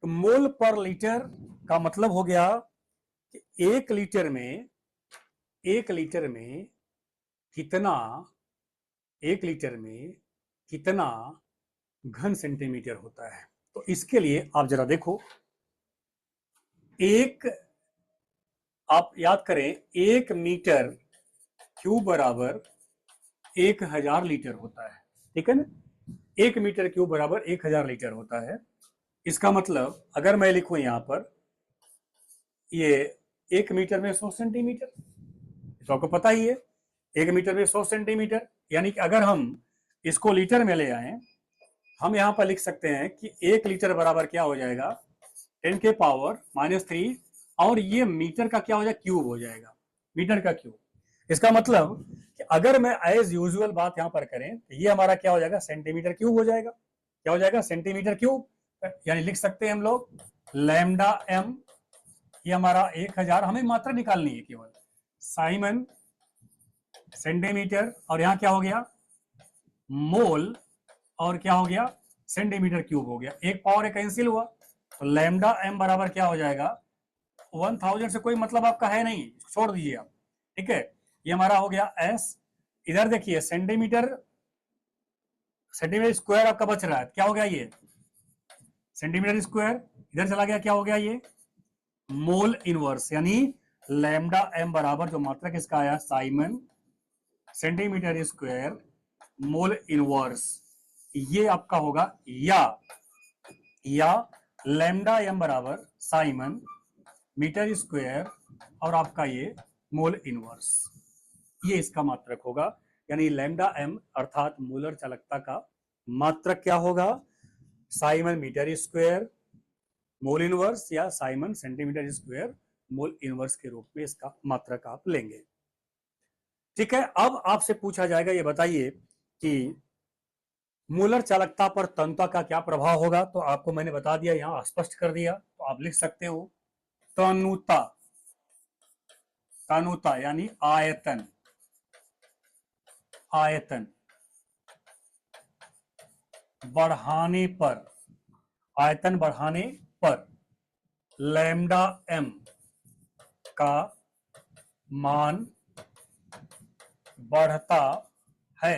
तो मोल पर लीटर का मतलब हो गया कि 1 लीटर में कितना 1 लीटर में कितना घन सेंटीमीटर होता है। तो इसके लिए आप जरा देखो, आप याद करें, 1 मीटर क्यूब बराबर 1000 लीटर होता है, ठीक है ना, 1 मीटर क्यूब बराबर 1000 लीटर होता है। इसका मतलब अगर मैं लिखूं यहां पर, ये 1 मीटर में 100 सेंटीमीटर, तो आपको पता ही है 1 मीटर में 100 सेंटीमीटर, यानी कि अगर हम इसको लीटर में ले आए, हम यहां पर लिख सकते हैं कि 1 लीटर बराबर क्या हो जाएगा, 10 के पावर -3, और ये मीटर का क्या हो जाएगा, क्यूब हो जाएगा, मीटर का क्यूब। इसका मतलब कि अगर मैं एज यूजुअल बात यहां पर करें तो ये हमारा क्या हो जाएगा, सेंटीमीटर क्यूब हो जाएगा। क्या हो जाएगा, सेंटीमीटर क्यूब। यानी लिख सकते हैं हम लोग लैम्डा m, ये हमारा 1000, हमें मात्रा निकालनी है केवल, साइमन सेंटीमीटर, और यहां क्या हो गया, मोल, और क्या हो गया, सेंटीमीटर क्यूब हो गया। एक पावर कैंसिल हुआ, तो लैम्डा m बराबर क्या हो जाएगा, 1000 से कोई मतलब आपका है नहीं, छोड़ दीजिए आप, ठीक है। ये हमारा हो गया s, इधर देखिए सेंटीमीटर स्क्वायर आपका बच रहा है, क्या हो गया, ये सेंटीमीटर स्क्वायर इधर चला गया, क्या हो गया, ये मोल इनवर्स, यानी लैम्डा m बराबर जो मात्रक इसका आया Simon centimetre square mole inverse, ये आपका होगा, या या लैम्डा एम बराबर साइमन मीटर स्क्वायर और आपका ये मोल इनवर्स, ये इसका मात्रक होगा। यानी लैम्डा एम अर्थात मोलर चालकता का मात्रक क्या होगा? Siemens metre square mole inverse या siemens centimetre square mole inverse के रूप में इसका मात्रक आप लेंगे। ठीक है, अब आपसे पूछा जाएगा ये बताइए कि मोलर चालकता पर तन्यता का क्या प्रभाव होगा। तो आपको मैंने बता दिया, यहां स्पष्ट कर दिया, तो आप लिख सकते हो तनुता, तनुता यानी आयतन, आयतन बढ़ाने पर, आयतन बढ़ाने पर लैम्डा एम का मान बढ़ता है,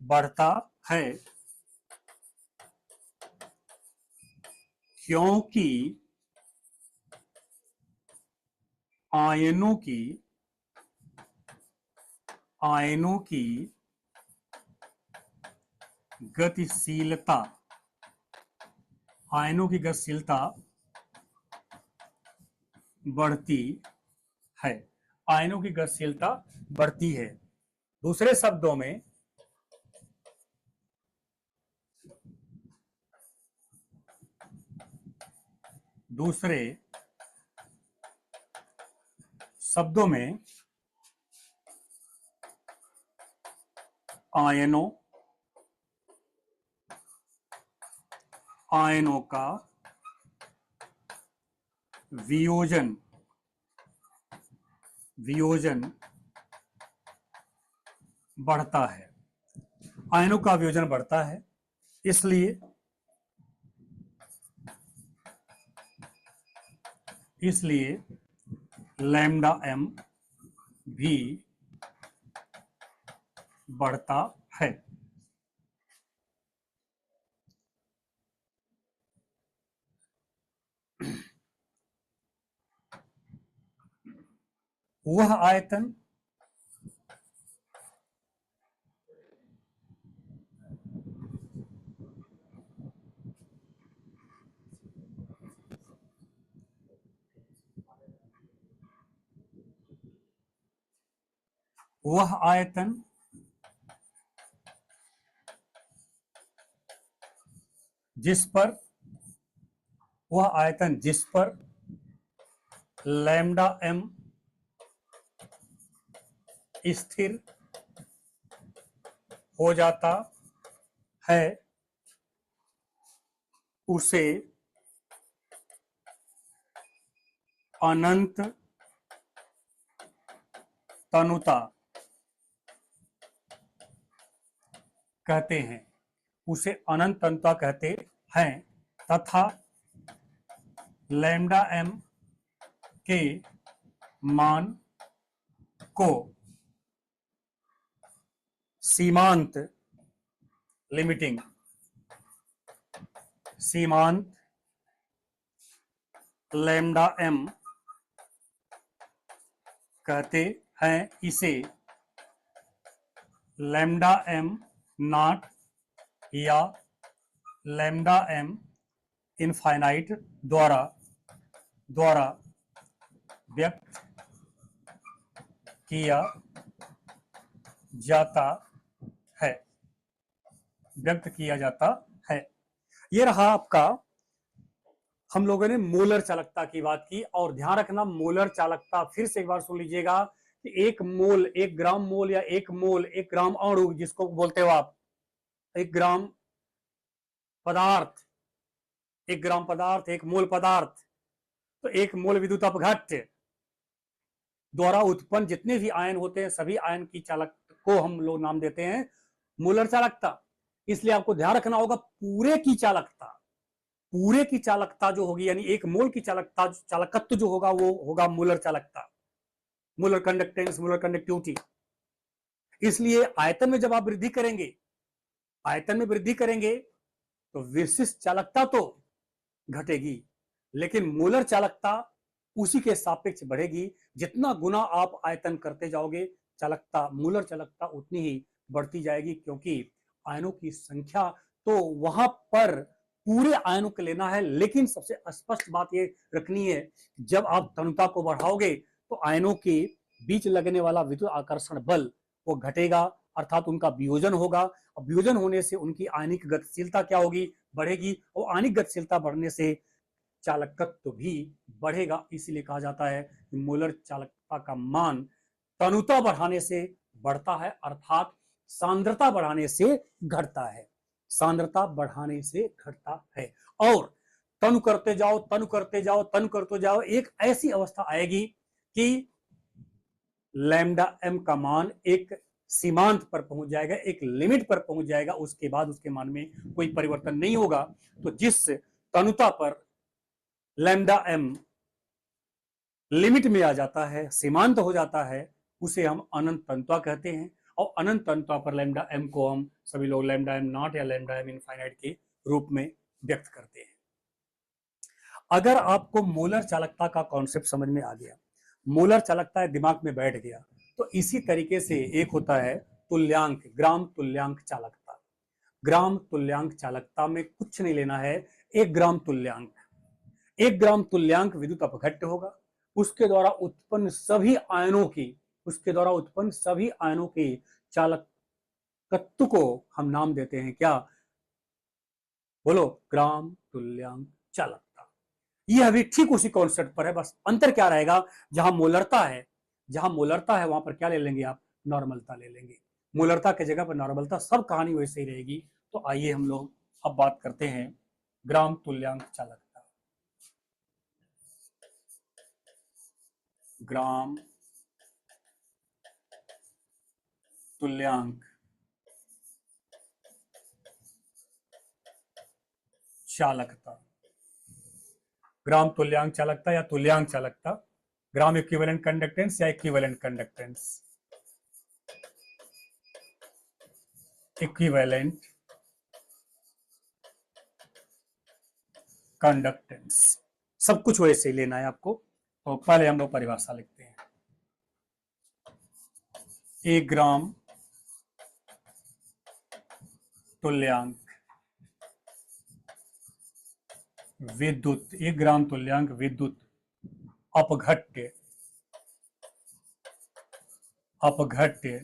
बढ़ता है, क्योंकि आयनों की, आयनों की गतिशीलता, आयनों की गतिशीलता बढ़ती है, आयनों की गतिशीलता बढ़ती है। दूसरे शब्दों में, दूसरे शब्दों में आयनों, आयनों का वियोजन, वियोजन बढ़ता है, आयनों का वियोजन बढ़ता है, इसलिए, इसलिए लैम्डा एम भी बढ़ता है। वह आयतन वह आयतन जिस पर, वह आयतन जिस पर लैम्डा एम स्थिर हो जाता है, उसे अनंत तनुता कहते हैं, उसे अनंत तनुता कहते हैं, तथा लैम्डा एम के मान को सीमांत, लिमिटिंग, सीमांत लैम्डा एम कहते हैं। इसे लैम्डा एम नॉट या लैम्डा एम इनफाइनाइट द्वारा, द्वारा व्यक्त किया जाता है, व्यक्त किया जाता है। ये रहा आपका, हम लोगों ने मोलर चालकता की बात की। और ध्यान रखना, मोलर चालकता फिर से एक बार सुन लीजिएगा कि एक मोल, एक ग्राम मोल या एक मोल, एक ग्राम अणु जिसको बोलते हो आप, एक ग्राम पदार्थ, एक ग्राम पदार्थ, एक मोल पदार्थ, तो एक मोल विद्युत अपघट्य द्वारा उत्पन्न जितने भी आयन होते हैं, सभी आयन की चालक को हम लोग नाम देते हैं मोलर चालकता। इसलिए आपको ध्यान रखना होगा, पूरे की चालकता, पूरे की चालकता जो होगी, यानी एक मोल की चालकता, चालकत्व जो होगा वो होगा मोलर चालकता, मोलर कंडक्टेंस, मोलर कंडक्टिविटी। इसलिए आयतन में जब आप वृद्धि करेंगे, आयतन में वृद्धि करेंगे तो विशिष्ट चालकता तो घटेगी, लेकिन मोलर चालकता उसी के सापेक्ष बढ़ेगी। जितना गुना आप आयतन करते जाओगे, चालकता, मोलर चालकता उतनी ही बढ़ती जाएगी, क्योंकि आयनों की संख्या तो वहां पर पूरे आयनों को लेना है, लेकिन सबसे स्पष्ट बात ये रखनी है, जब आप तनुता को बढ़ाओगे तो आयनों के बीच लगने वाला विद्युत आकर्षण बल वो घटेगा, अर्थात उनका वियोजन होगा, और वियोजन होने से उनकी आयनिक गतिशीलता क्या होगी, बढ़ेगी, और आयनिक गतिशीलता बढ़ने से चालकत्व भी बढ़ेगा। इसलिए कहा जाता है कि मोलर चालकता का मान तनुता बढ़ाने से बढ़ता है, अर्थात सांद्रता बढ़ाने से घटता है, सांद्रता बढ़ाने से घटता है। और तनु करते जाओ, तनु करते जाओ, तनु करते जाओ, एक ऐसी अवस्था आएगी कि लैम्डा एम का मान एक सीमांत पर पहुंच जाएगा, एक लिमिट पर पहुंच जाएगा, उसके बाद उसके मान में कोई परिवर्तन नहीं होगा। तो जिस तनुता पर लैम्डा एम लिमिट में आ जाता है, सीमांत हो जाता है, उसे हम अनंत तनुता कहते हैं। और अनंत तनुता पर लैम्डा एम को हम सभी लोग लैम्डा एम नॉट या लैम्डा एम इनफाइनाइट के रूप में व्यक्त करते हैं। अगर आपको मोलर चालकता का कॉन्सेप्ट समझ में आ गया, मोलर चालकता दिमाग में बैठ गया, तो इसी तरीके से एक होता है तुल्यांक, ग्राम तुल्यांक चालकता। ग्राम तुल्यांक चालकता में कुछ नहीं लेना है, 1 ग्राम तुल्यांक, 1 ग्राम तुल्यांक विद्युत अपघट्य होगा, उसके द्वारा उत्पन्न सभी आयनों की, उसके द्वारा उत्पन्न सभी आयनों के चालकत्व को हम नाम देते हैं क्या, बोलो, ग्राम तुल्यांक चालकता। यह अभी ठीक उसी कॉन्सेप्ट पर है, बस अंतर क्या रहेगा, जहां मोलरता है, जहां मोलरता है वहां पर क्या ले लेंगे आप, नॉर्मलता ले लेंगे। मोलरता की जगह पर नॉर्मलता, सब कहानी वैसे ही रहेगी। तो आइए हम लोग अब बात करते हैं ग्राम तुल्यांक चालकता। ग्राम तुल्यांक चालकता, ग्राम तुल्यांक चालकता या तुल्यांक चालकता, ग्राम इक्विवेलेंट कंडक्टेंस या इक्विवेलेंट कंडक्टेंस, इक्विवेलेंट कंडक्टेंस, सब कुछ वैसे ही लेना है आपको। तो पहले हम लोग परिभाषा लिखते हैं, 1 ग्राम तुल्यांक विद्युत, 1 ग्राम तुल्यांक विद्युत अपघट्य, अपघट्य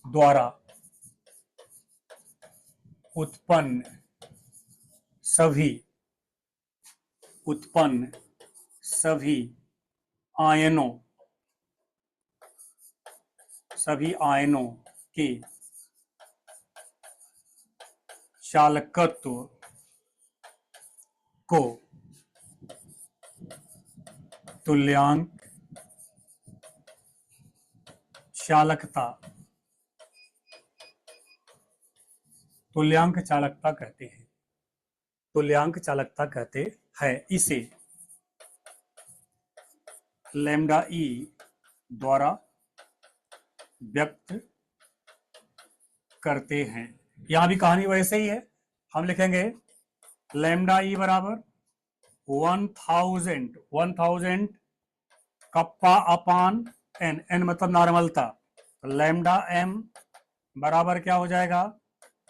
द्वारा उत्पन्न सभी, उत्पन्न सभी आयनों, सभी आयनों के चालकत्व को तुल्यांक चालकता, तुल्यांक चालकता कहते हैं, तुल्यांक चालकता कहते हैं। इसे लैम्डा ई द्वारा व्यक्त करते हैं। यहां भी कहानी वैसे ही है, हम लिखेंगे लैम्डा ई बराबर 1000 कप्पा अपान एन, एन मतलब नॉर्मलता, लैम्डा एम बराबर क्या हो जाएगा,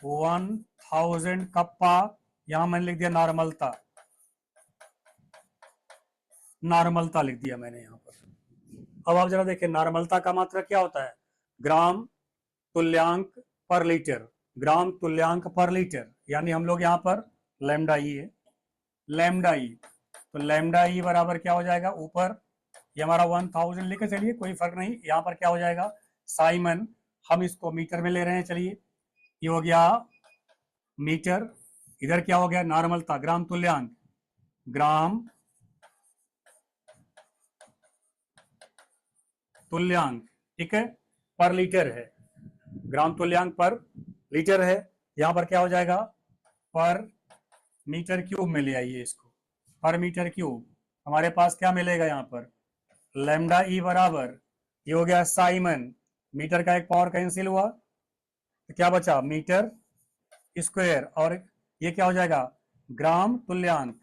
1000 कप्पा, यहां मैंने लिख दिया नॉर्मलता, नॉर्मलता लिख दिया मैंने यहां पर। अब आप जरा देखिए नॉर्मलता का मात्रा क्या होता है, ग्राम तुल्यांक पर लीटर, ग्राम तुल्यांक पर लीटर, यानी हम लोग यहाँ पर लैम्डा ई है, लैम्डा ई, तो लैम्डा ई बराबर क्या हो जाएगा, ऊपर ये हमारा 1000 लेकर चलिए, कोई फर्क नहीं, यहाँ पर क्या हो जाएगा साइमन, हम इसको मीटर में ले रहे हैं, चलिए ये हो गया मीटर, इधर क्या हो गया नॉर्मलता, ग्राम तुल्यांक, ग्राम तुल्यांक, ठीक है, पर लीटर है, ग्राम तुल्यांक पर लीटर है, यहां पर क्या हो जाएगा पर मीटर क्यूब में ले आइए इसको, पर मीटर क्यूब, हमारे पास क्या मिलेगा यहाँ पर, लैम्डा ई बराबर, ये हो गया साइमन, मीटर का एक पावर कैंसिल हुआ, तो क्या बचा मीटर स्क्वायर, और ये क्या हो जाएगा ग्राम तुल्यांक,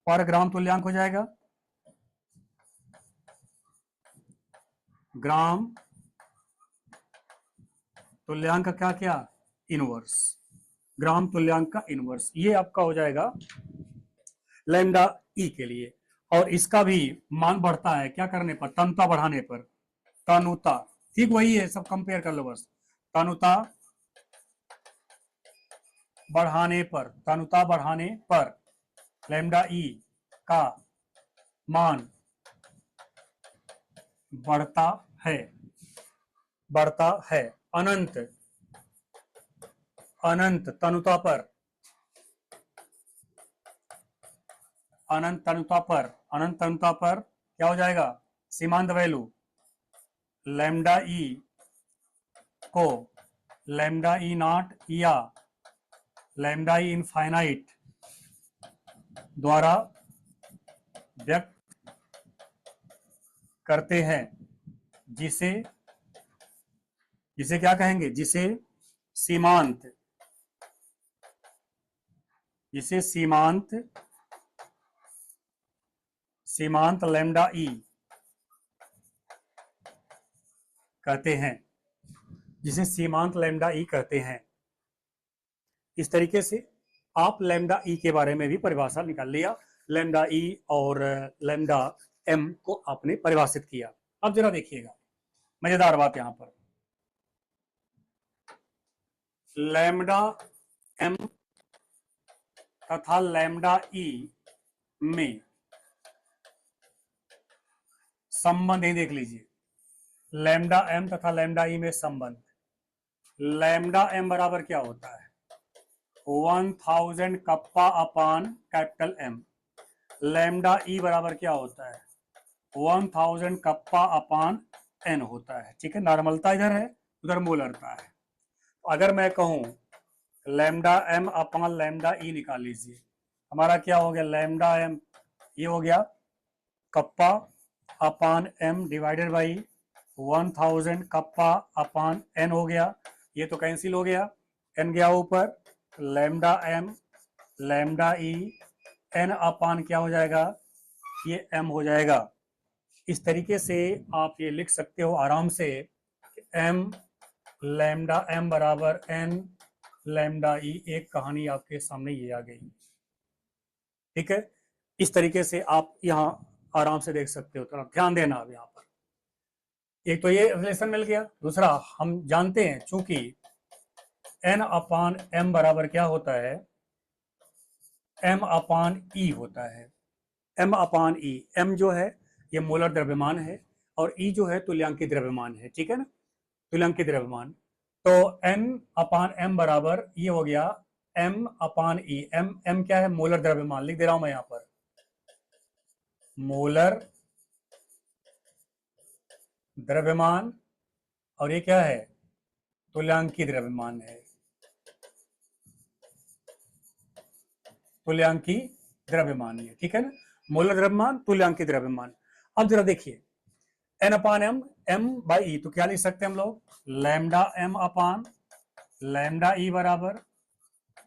पर ग्राम तुल्यांक हो जाएगा, ग्राम तुल्यांक का क्या क्या इनवर्स, ग्राम तुल्यांक का इनवर्स, ये आपका हो जाएगा लैम्डा ई के लिए। और इसका भी मान बढ़ता है क्या करने पर, तनुता बढ़ाने पर, तनुता, ठीक वही है, सब कंपेयर कर लो बस, तनुता बढ़ाने पर, तनुता बढ़ाने पर लैम्डा ई का मान बढ़ता है, बढ़ता है अनंत, अनंत तनुता पर, अनंत तनुता पर, अनंत तनुता पर क्या हो जाएगा, सीमांत वैल्यू लैम्डा ई को लैम्डा ई नॉट या लैम्डा ई इनफाइनाइट द्वारा व्यक्त करते हैं, जिसे जिसे क्या कहेंगे, जिसे सीमांत, जिसे सीमांत, सीमांत लैम्डा ई कहते हैं, जिसे सीमांत लैम्डा ई कहते हैं। इस तरीके से आप लैम्डा ई के बारे में भी परिभाषा निकाल लिया, लैम्डा ई और लैम्डा एम को आपने परिभाषित किया। अब जरा देखिएगा मजेदार बात यहां पर, लैम्डा एम तथा लैम्डा ई में संबंध ही देख लीजिए, लैम्डा एम तथा लैम्डा ई में संबंध, लैम्डा एम बराबर क्या होता है, 1000 कप्पा अपान कैपिटल एम, लैम्डा ई बराबर क्या होता है, 1000 कप्पा अपान एन होता है, ठीक है। नॉर्मलता इधर है, उधर मोलरता है। तो अगर मैं कहूं लैम्डा एम अपान लैम्डा ई निकाल लीजिए, हमारा क्या हो गया, लैम्डा एम ये हो गया kappa upon M divided by 1000 kappa upon N हो गया, ये तो कैंसिल हो गया, एन गया ऊपर, lambda M lambda E N upon क्या हो जाएगा, ये एम हो जाएगा। इस तरीके से आप ये लिख सकते हो आराम से, एम लैम्डा एम बराबर एन लैम्डा ई, एक कहानी आपके सामने ये आ गई, ठीक है। इस तरीके से आप यहाँ आराम से देख सकते हो, तो आप ध्यान देना अब यहाँ पर। एक तो ये रिलेशन मिल गया, दूसरा हम जानते हैं चूंकि एन अपान एम बराबर क्या होता है, एम अपान ई होता है, एम अपान ई, एम जो है ये मोलर द्रव्यमान है और ई जो है तुल्यांकी द्रव्यमान है, ठीक है ना, तुल्यांकी द्रव्यमान। तो एन अपान एम बराबर ये हो गया एम अपान ई, एम एम क्या है, मोलर द्रव्यमान, लिख दे रहा हूं मैं यहां पर, मोलर द्रव्यमान, और ये क्या है, तुल्यांकी द्रव्यमान है, तुल्यांकी द्रव्यमान है, ठीक है ना, मोलर द्रव्यमान तुल्यांकी द्रव्यमान। अब जरा देखिए N upon M, M by E, तो क्या लिख सकते हैं हम लोग, lambda M upon lambda E बराबर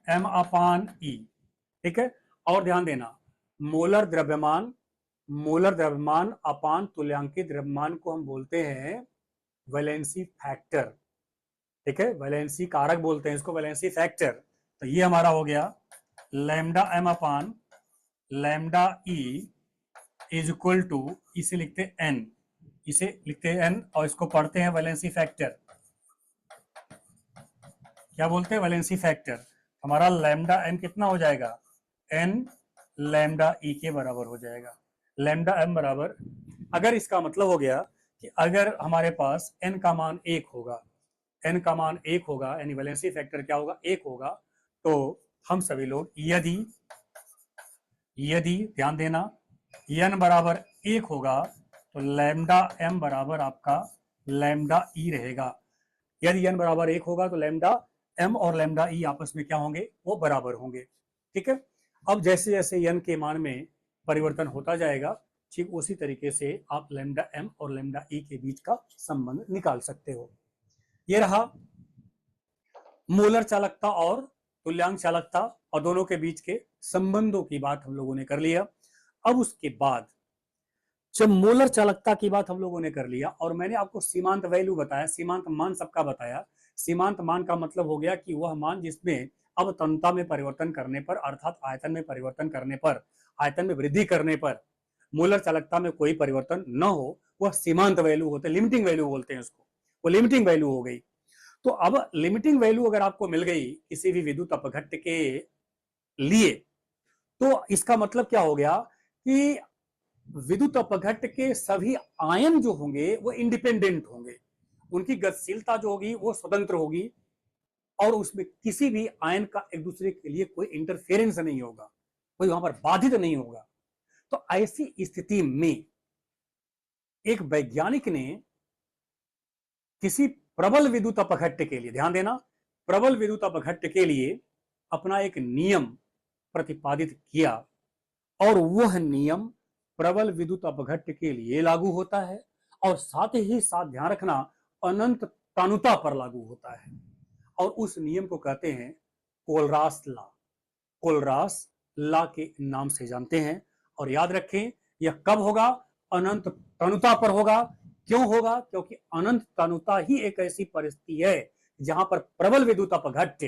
एम अपान ई, ठीक है। और ध्यान देना मोलर द्रव्यमान, मोलर द्रव्यमान अपान तुल्यांकी द्रव्यमान को हम बोलते हैं वैलेंसी फैक्टर, ठीक है, वैलेंसी कारक बोलते हैं इसको, वैलेंसी फैक्टर। तो ये हमारा हो गया lambda M upon lambda E is equal to, इसे लिखते एन, इसे लिखते हैं एन और इसको पढ़ते हैं वैलेंसी फैक्टर, क्या बोलते हैं, वैलेंसी फैक्टर। हमारा लैम्डा एम कितना हो जाएगा, एन लैम्डा ई के बराबर हो जाएगा, लैम्डा एम बराबर, अगर इसका मतलब हो गया कि अगर हमारे पास एन का मान 1 होगा, एन का मान 1 होगा, यानी वैलेंसी फैक्टर क्या होगा, 1 होगा, तो हम सभी लोग यदि ध्यान देना एन बराबर 1 होगा तो लैम्डा एम बराबर आपका लैम्डा ई रहेगा। यदि एन बराबर 1 होगा तो लैम्डा एम और लैम्डा ई आपस में क्या होंगे, वो बराबर होंगे, ठीक है। अब जैसे जैसे एन के मान में परिवर्तन होता जाएगा, ठीक उसी तरीके से आप लैम्डा एम और लैम्डा ई के बीच का संबंध निकाल सकते हो। ये रहा मोलर चालकता और तुल्यांक चालकता और दोनों के बीच के संबंधों की बात हम लोगों ने कर लिया। अब उसके बाद जब मोलर चालकता की बात हम लोगों ने कर लिया और मैंने आपको सीमांत वैल्यू बताया, सीमांत मान सबका बताया, सीमांत मान का मतलब हो गया कि वह मान जिसमें अब तन्यता में परिवर्तन करने पर अर्थात आयतन में परिवर्तन करने पर, आयतन में वृद्धि करने पर मोलर चालकता में कोई परिवर्तन न हो, वह सीमांत वैल्यू होते हैं, लिमिटिंग वैल्यू बोलते हैं उसको, वो लिमिटिंग वैल्यू हो गई। तो अब लिमिटिंग वैल्यू अगर आपको मिल गई किसी भी विद्युत अपघट्य के लिए, तो इसका मतलब क्या हो गया कि विद्युत अपघट्य के सभी आयन जो होंगे वो इंडिपेंडेंट होंगे, उनकी गतिशीलता जो होगी वो स्वतंत्र होगी और उसमें किसी भी आयन का एक दूसरे के लिए कोई इंटरफेरेंस नहीं होगा, कोई वहां पर बाधित नहीं होगा। तो ऐसी स्थिति में एक वैज्ञानिक ने किसी प्रबल विद्युत अपघट्य के लिए, ध्यान देना, प्रबल विद्युत अपघट्य के लिए अपना एक नियम प्रतिपादित किया और वह नियम प्रबल विद्युत अपघट्य के लिए लागू होता है और साथ ही साथ ध्यान रखना अनंत तानुता पर लागू होता है और उस नियम को कहते हैं कोलरास लॉ। कोलरास लॉ के नाम से जानते हैं और याद रखें यह कब होगा, अनंत तानुता पर होगा। क्यों होगा? क्योंकि अनंत तानुता ही एक ऐसी परिस्थिति है जहां पर प्रबल विद्युत अपघट्य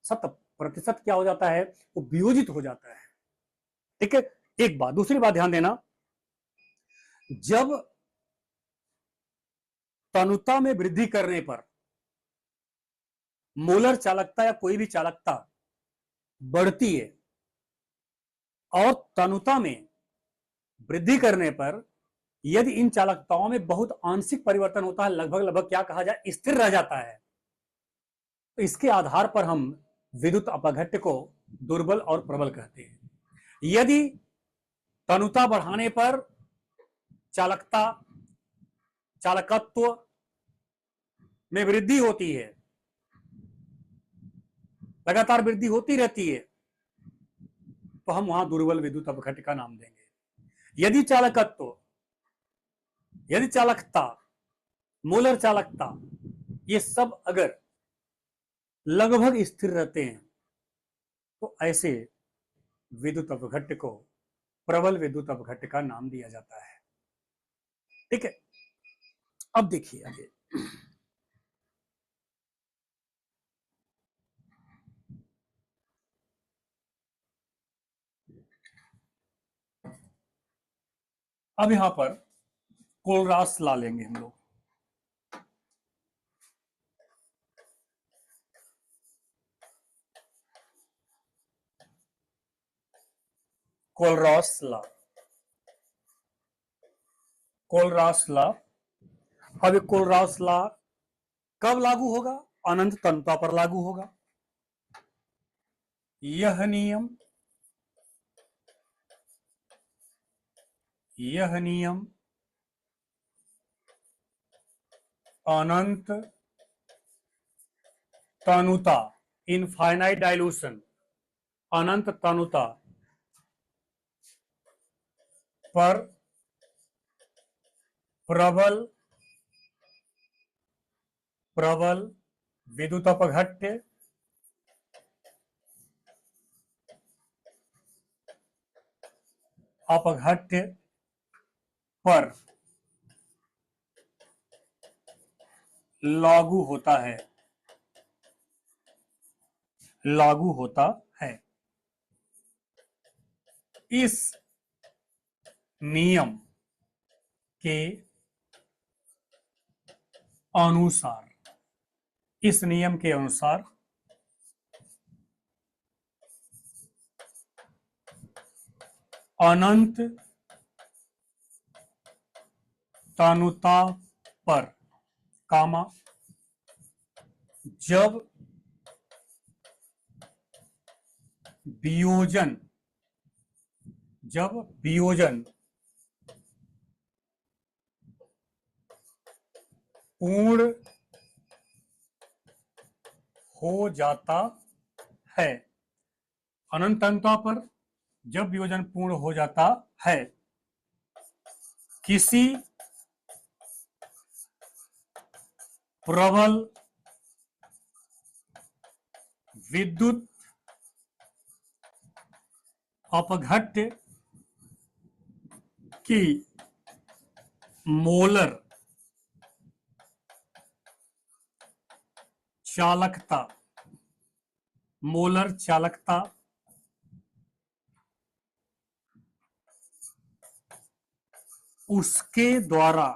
100% क्या हो जाता है, वो वियोजित हो जाता है। ठीक है, एक बात। दूसरी बात ध्यान देना, जब तानुता में वृद्धि करने पर मोलर चालकता या कोई भी चालकता बढ़ती है और तानुता में वृद्धि करने पर यदि इन चालकताओं में बहुत आंशिक परिवर्तन होता है, लगभग क्या कहा जाए, स्थिर रह जाता है, तो इसके आधार पर हम विद्युत अपघट्य को दुर्बल और प्रबल कहते हैं। यदि तनुता बढ़ाने पर चालकत्व में वृद्धि होती है, लगातार वृद्धि होती रहती है, तो हम वहां दुर्बल विद्युत अपघट्य का नाम देंगे। यदि चालकता, मोलर चालकता, ये सब अगर लगभग स्थिर रहते हैं तो ऐसे विद्युत अपघट्य को प्रबल विद्युत अपघट्य का नाम दिया जाता है। ठीक है, अब देखिए आगे। अब यहां पर कोलरास ला लेंगे हम लोग। कोलरास ला, कोलरास ला। अब कोलरास ला कब लागू होगा? अनंत तन्यता पर लागू होगा। यह नियम अनंत तनुता, इनफाइनाइट डाइल्यूशन, अनंत तनुता पर प्रबल विद्युत अपघट्य पर लागू होता है। इस नियम के अनुसार अनंत तानुता पर जब वियोजन पूर्ण हो जाता है, अनंत तानुता पर जब वियोजन पूर्ण हो जाता है, किसी प्रबल विद्युत अपघट्य की मोलर चालकता मोलर चालकता उसके द्वारा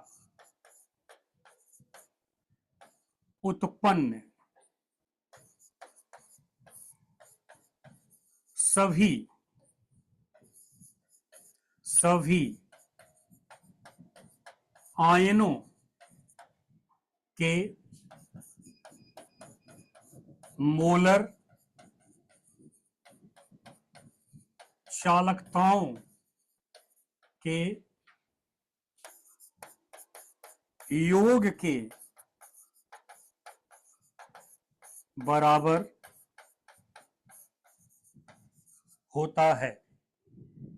उत्पन्न सभी आयनों के मोलर चालकताओं के योग के बराबर होता है।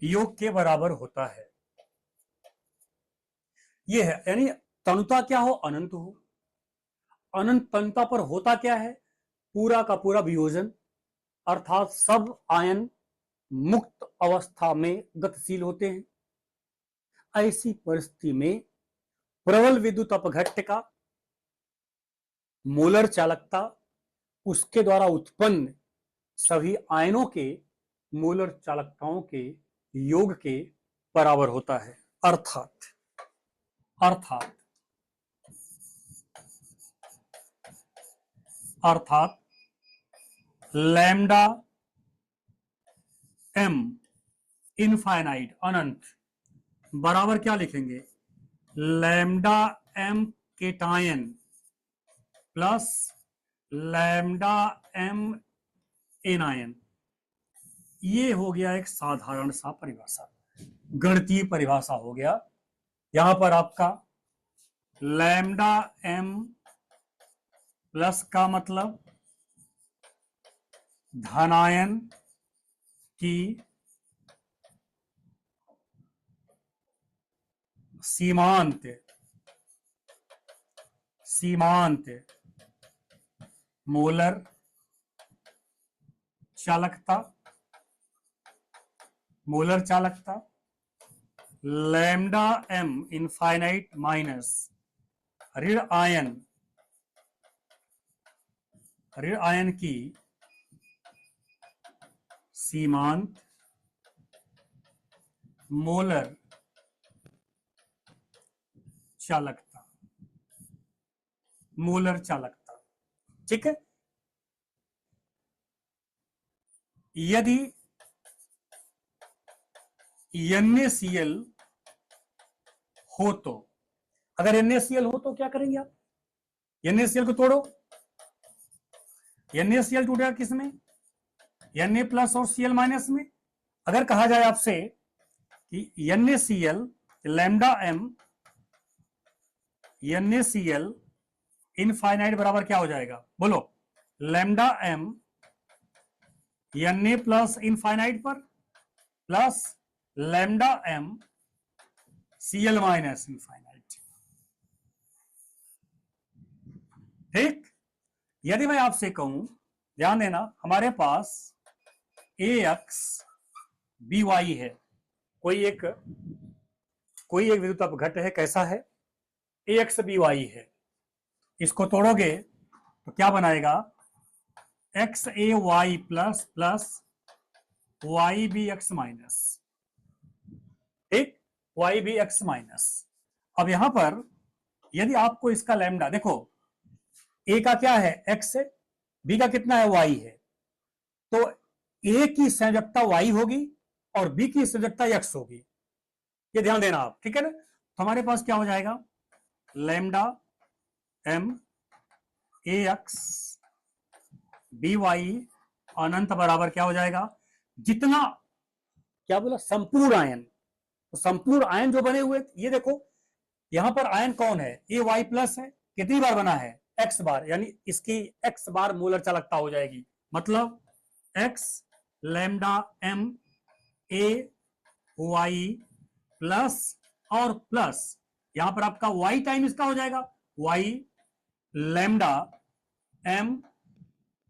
योग के बराबर होता है, यह है। यानी तनुता क्या हो? अनंत हो। अनंत तनुता पर होता क्या है? पूरा का पूरा वियोजन, अर्थात सब आयन मुक्त अवस्था में गतिशील होते हैं। ऐसी परिस्थिति में प्रबल विद्युत अपघट्य का मोलर चालकता उसके द्वारा उत्पन्न सभी आयनों के मोलर चालकताओं के योग के बराबर होता है। अर्थात लैम्डा एम इनफाइनाइट अनंत बराबर क्या लिखेंगे? Lambda M cation plus lambda M anion. ये हो गया एक साधारण सा परिभाषा, गणितीय परिभाषा हो गया। यहां पर आपका लैम्डा एम प्लस का मतलब धनायन की सीमांत मोलर चालकता लैम्डा एम इनफाइनाइट माइनस ऋण आयन की सीमांत मोलर चालकता। ठीक है। यदि NaCl हो तो, अगर NaCl हो तो क्या करेंगे आप? NaCl को तोड़ो। NaCl टूटेगा किसमें? Na प्लस और Cl माइनस में। अगर कहा जाए आपसे कि NaCl lambda M NaCl infinite बराबर क्या हो जाएगा? बोलो। Lambda M Na plus infinite पर plus lambda M Cl minus infinite. ठीक। यदि मैं आपसे कहूं, ध्यान देना, हमारे पास AX BY है, कोई एक विद्युत अपघट्य है। कैसा है? AX BY है। इसको तोड़ोगे तो क्या बनाएगा? XAY plus plus YBX minus. ठीक, YBX माइनस। अब यहां पर यदि आपको इसका लैम्डा देखो, A का क्या है? X है, B का कितना है? Y है। तो A की संयोजकता Y होगी और B की संयोजकता X होगी। ये ध्यान देना आप। ठीक है ना? तो हमारे पास क्या हो जाएगा? लैम्डा एम AX BY अनंत बराबर क्या हो जाएगा? जितना क्या बोला? संपूर्ण आयन। तो संपूर्ण आयन जो बने हुए, ये देखो यहां पर आयन कौन है? AY प्लस है। कितनी बार बना है? X बार, यानी इसकी X बार मोलर चालकता हो जाएगी। मतलब X lambda M AY plus और प्लस यहां पर आपका Y टाइम इसका हो जाएगा Y lambda M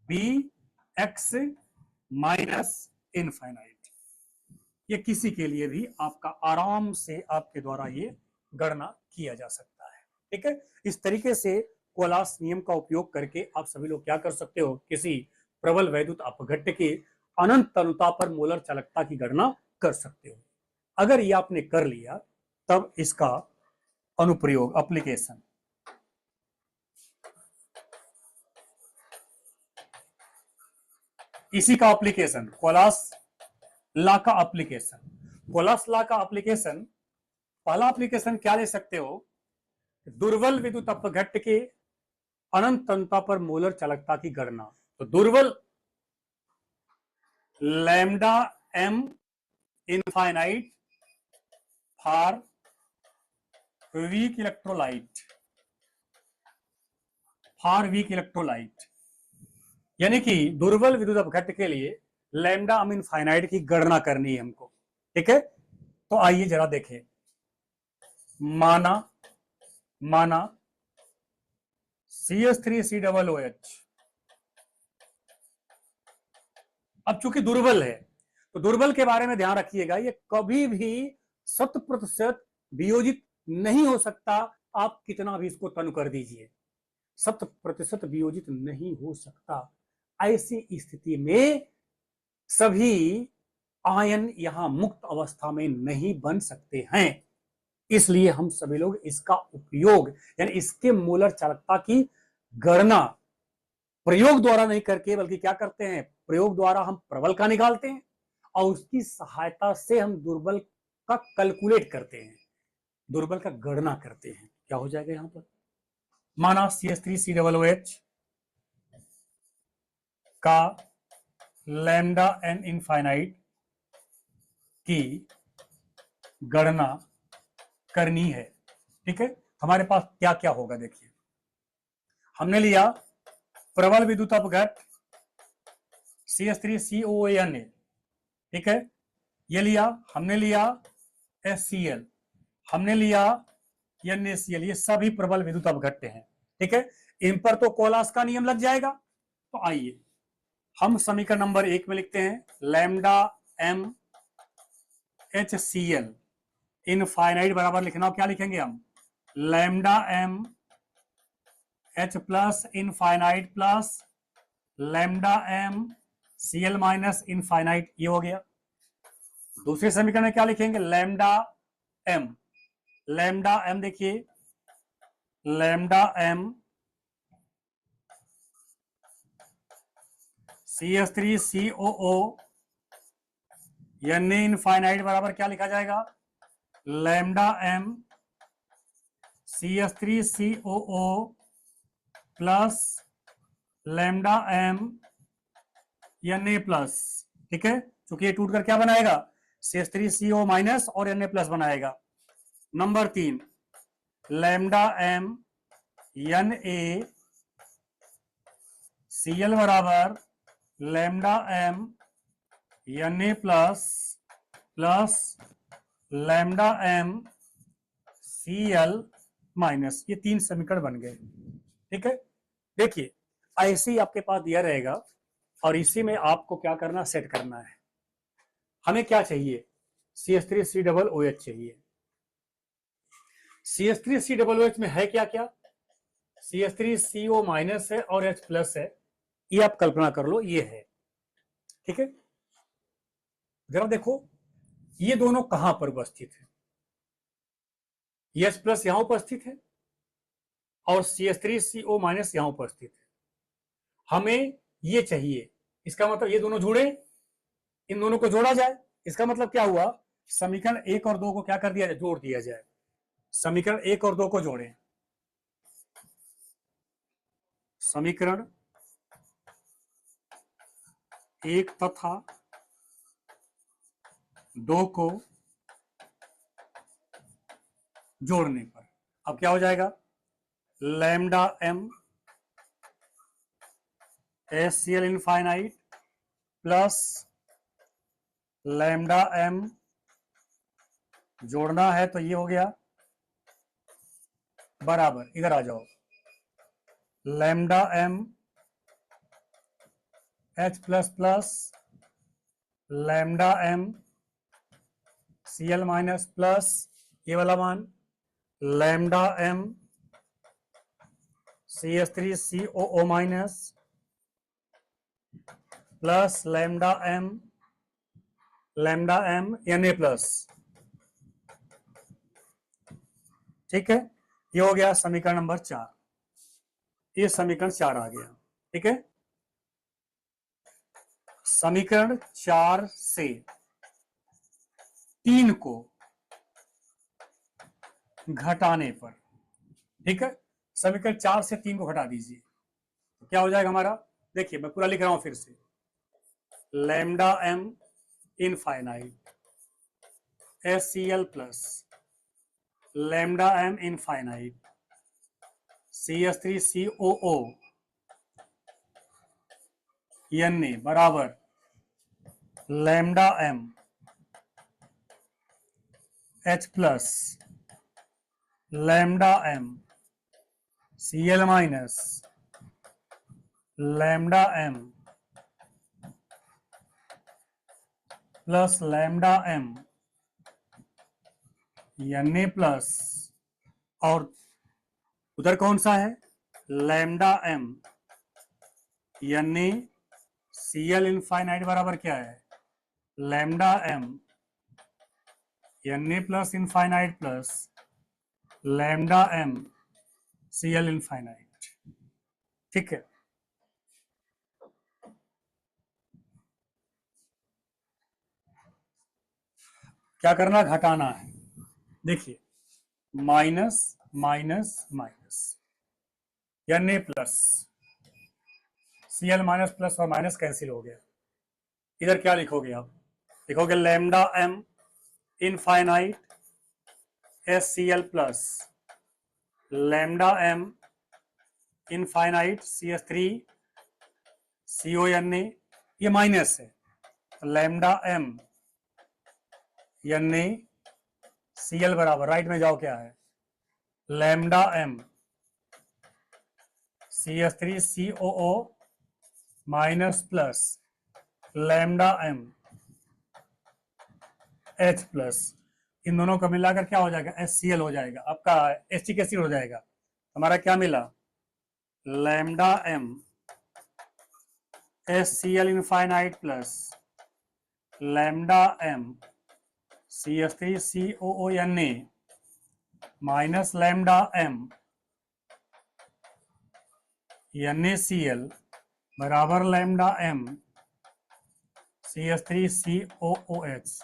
BX minus infinite. ये किसी के लिए भी आपका आराम से आपके द्वारा ये गणना किया जा सकता है। ठीक है। इस तरीके से कोलास नियम का उपयोग करके आप सभी लोग क्या कर सकते हो? किसी प्रबल वैद्युत अपघट्य के अनंत तनुता पर मोलर चालकता की गणना कर सकते हो। अगर ये आपने कर लिया तब इसका अनुप्रयोग एप्लीकेशन, इसी का एप्लीकेशन कोलास लॉ का एप्लीकेशन, कोलास लॉ का एप्लीकेशन, पहला एप्लीकेशन क्या ले सकते हो, दुर्बल विद्युत अपघट्य के अनंत तनुता पर मोलर चालकता की गणना। तो दुर्बल lambda M infinite for weak electrolyte, for weak electrolyte, यानी कि दुर्बल विद्युत अपघट्य के लिए लैम्डा एम इनफाइनाइट की गणना करनी है हमको। ठीक है, तो आइए जरा देखें। माना CH3COOH, अब चूंकि दुर्बल है तो दुर्बल के बारे में ध्यान रखिएगा, ये कभी भी 100% वियोजित नहीं हो सकता, आप कितना भी इसको तनु कर दीजिए, 100% वियोजित नहीं हो सकता। ऐसी स्थिति में सभी आयन यहां मुक्त अवस्था में नहीं बन सकते हैं, इसलिए हम सभी लोग इसका उपयोग यानी इसके मोलर चालकता की गणना प्रयोग द्वारा नहीं करके बल्कि क्या करते हैं, प्रयोग द्वारा हम प्रबल का निकालते हैं और उसकी सहायता से हम दुर्बल का कैलकुलेट करते हैं, दुर्बल का गणना करते हैं। क्या हो जाएगा यहां पर, माना CH3COOH का लैम्डा एन इनफाइनाइट की गणना करनी है। ठीक है, हमारे पास क्या क्या होगा, देखिए हमने लिया प्रबल विद्युत अपघट्य CH3COONA, ठीक है, ये लिया, हमने लिया HCl, हमने लिया NaCl, ये सभी प्रबल विद्युत अपघट्य हैं। ठीक है, इन पर तो कोलास का नियम लग जाएगा। तो आइए हम समीकरण नंबर 1 में लिखते हैं लैम्डा एम HCl इनफाइनाइट बराबर लिखना, क्या लिखेंगे हम, lambda M H plus infinite plus lambda M Cl minus infinite, ये हो गया। दूसरे समीकरण में क्या लिखेंगे, लैम्डा एम देखिए, lambda M CH3COO Na infinite बराबर क्या लिखा जाएगा, lambda M CH3COO plus lambda M Na plus. ठीक है, चूंकि ये टूट कर क्या बनाएगा, CH3CO माइनस और Na प्लस बनाएगा। नंबर 3 लैम्डा एम NaCl बराबर lambda M Na plus plus lambda M Cl minus, ये 3 समीकरण बन गए। ठीक है, देखिए ऐसे ही आपके पास दिया रहेगा और इसी में आपको क्या करना, सेट करना है। हमें क्या चाहिए, CH3COOH चाहिए। CH3COOH में है क्या क्या, CH3CO माइनस है और H प्लस है, ये आप कल्पना कर लो, ये है। ठीक है, जरा देखो ये दोनों कहां पर उपस्थित है, H प्लस यहां उपस्थित है और CH3CO माइनस यहां उपस्थित है। हमें ये चाहिए, इसका मतलब ये दोनों जुड़े, इन दोनों को जोड़ा जाए, इसका मतलब क्या हुआ, समीकरण 1 और 2 को क्या कर दिया जाए, जोड़ दिया जाए। समीकरण 1 और 2 को जोड़ें, समीकरण 1 तथा 2 को जोड़ने पर अब क्या हो जाएगा, lambda M HCl infinite plus lambda M, जोड़ना है तो ये हो गया, बराबर, इधर आ जाओ, lambda M H plus plus lambda M Cl minus plus ये वाला मान lambda M CH3COO minus plus lambda M N A plus. ठीक है, ये हो गया समीकरण नंबर 4। ये समीकरण 4 आ गया। ठीक है, समीकरण 4 से 3 को घटाने पर, ठीक है, समीकरण 4 से 3 को घटा दीजिए तो क्या हो जाएगा हमारा, देखिए मैं पूरा लिख रहा हूं फिर से। Lambda M infinite S C L plus lambda M infinite C S three C O O N A बराबर lambda M H plus lambda M C L minus lambda M plus lambda M N A plus, और उधर कौन सा है, lambda M N A C L infinite बराबर क्या है, lambda M N A plus infinite plus lambda M C L infinite. ठीक है, क्या करना, घटाना है। देखिए minus minus minus N A plus C L minus plus और माइनस कैंसिल हो गया। इधर क्या लिखोगे आप, लिखोगे lambda M infinite S C L plus lambda M infinite C S three C O N A, ये माइनस है, lambda M N A C L बराबर राइट में जाओ क्या है, lambda M C S three C O O minus plus lambda M H plus, इन दोनों को मिलाकर क्या हो जाएगा, एस सी एल हो जाएगा, आपका एस्टिक एसिड हो जाएगा। हमारा क्या मिला, lambda M S C L infinite plus lambda M C S three C O O N A minus lambda M N A C L बराबर lambda M C S three C O O H.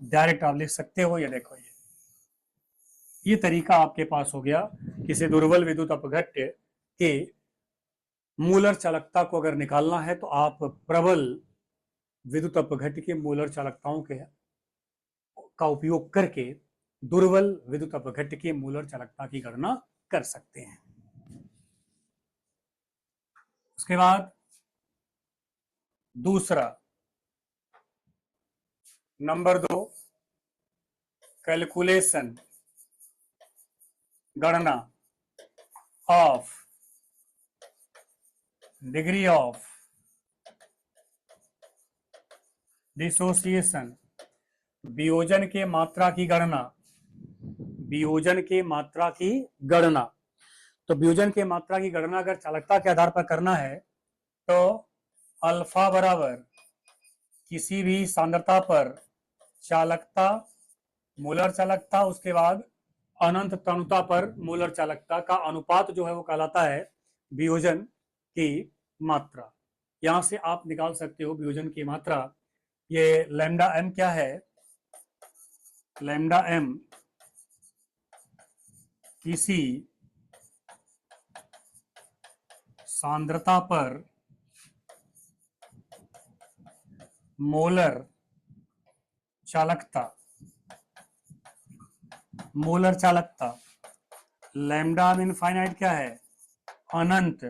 Direct आप लिख सकते हो, ये देखो ये तरीका आपके पास हो गया। किसी दुर्बल विद्युत अपघट्य के मूलर चालकता को अगर निकालना है तो आप प्रबल विद्युत अपघट्य के मूलर चालकताओं के का उपयोग करके दुर्बल विद्युत अपघट्य के मूलर चालकता की गणना कर सकते हैं। उसके बाद दूसरा नंबर 2, कैलकुलेशन गणना ऑफ डिग्री ऑफ डिसोसिएशन, वियोजन के मात्रा की गणना, वियोजन के मात्रा की गणना। तो वियोजन के मात्रा की गणना अगर चालकता के आधार पर करना है तो अल्फा बराबर किसी भी सांद्रता पर चालकता मूलर चालकता, उसके बाद अनंत तनुता पर मूलर चालकता का अनुपात जो है वो कहलाता है वियोजन की मात्रा। यहां से आप निकाल सकते हो वियोजन की मात्रा। ये लैम्डा एम क्या है, लैम्डा एम किसी सांद्रता पर मोलर चालकता, मोलर चालकता, लैम्डा इनफाइनाइट क्या है, अनंत,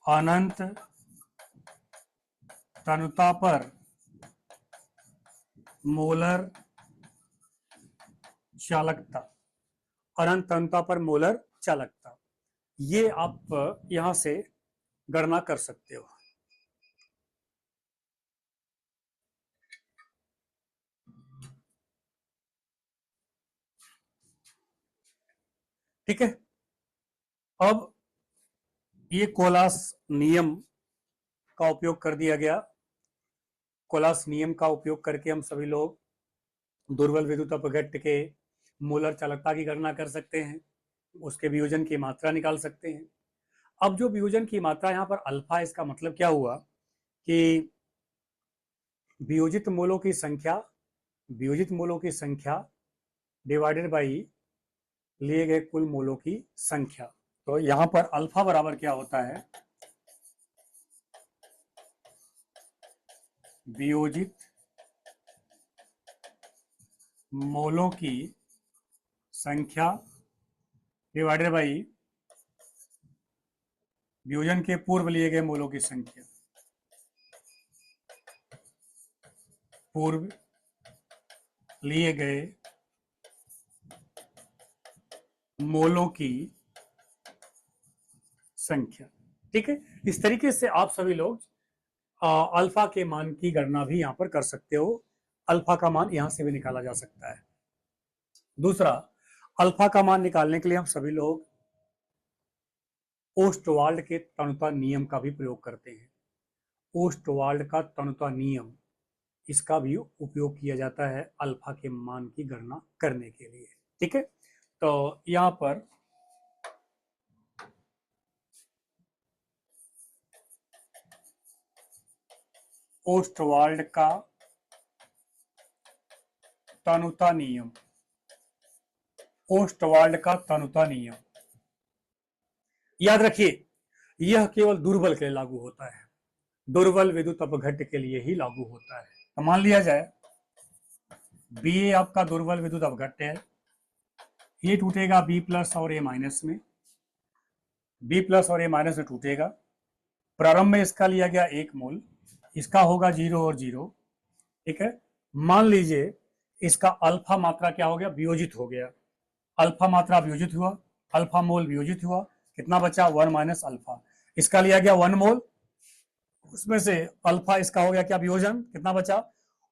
अनंत तनुता पर मोलर चालकता, अनंत तनुता पर मोलर चालकता, ये आप यहां से गणना कर सकते हो। ठीक है, अब ये कोलास नियम का उपयोग कर दिया गया। कोलास नियम का उपयोग करके हम सभी लोग दुर्बल विद्युत अपघट्य के मोलर चालकता की गणना कर सकते हैं, उसके वियोजन की मात्रा निकाल सकते हैं। अब जो वियोजन की मात्रा यहाँ पर अल्फा, इसका मतलब क्या हुआ कि वियोजित मोलों की संख्या डिवाइडेड बाई लिए गए कुल मोलों की संख्या। तो यहां पर अल्फा बराबर क्या होता है, वियोजित मोलों की संख्या डिवाइडेड बाई वियोजन के पूर्व लिए गए मोलों की संख्या, पूर्व लिए गए मोलों की संख्या। ठीक है, इस तरीके से आप सभी लोग अल्फा के मान की गणना भी यहां पर कर सकते हो। अल्फा का मान यहां से भी निकाला जा सकता है। दूसरा, अल्फा का मान निकालने के लिए हम सभी लोग ओस्टवाल्ड के तनुता नियम का भी प्रयोग करते हैं। ओस्टवाल्ड का तनुता नियम, इसका भी उपयोग किया जाता है अल्फा के मान की गणना करने के लिए। ठीक है, तो यहां पर ओस्टवाल्ड का तनुता नियम, ओस्टवाल्ड का तनुता नियम याद रखिए, यह केवल दुर्बल के लिए लागू होता है, दुर्बल विद्युत अपघट्य के लिए ही लागू होता है। तो मान लिया जाए बी आपका दुर्बल विद्युत अपघट्य है, ये टूटेगा बी प्लस और ए माइनस में, बी प्लस और ए माइनस में टूटेगा। प्रारंभ में इसका लिया गया 1 मोल, इसका होगा 0 और 0। ठीक है, मान लीजिए इसका अल्फा मात्रा क्या हो गया, वियोजित हो गया। अल्फा मात्रा वियोजित हुआ, अल्फा मोल वियोजित हुआ, कितना बचा 1 माइनस अल्फा। इसका लिया गया 1 मोल, उसमें से अल्फा इसका हो गया क्या वियोजन, कितना बचा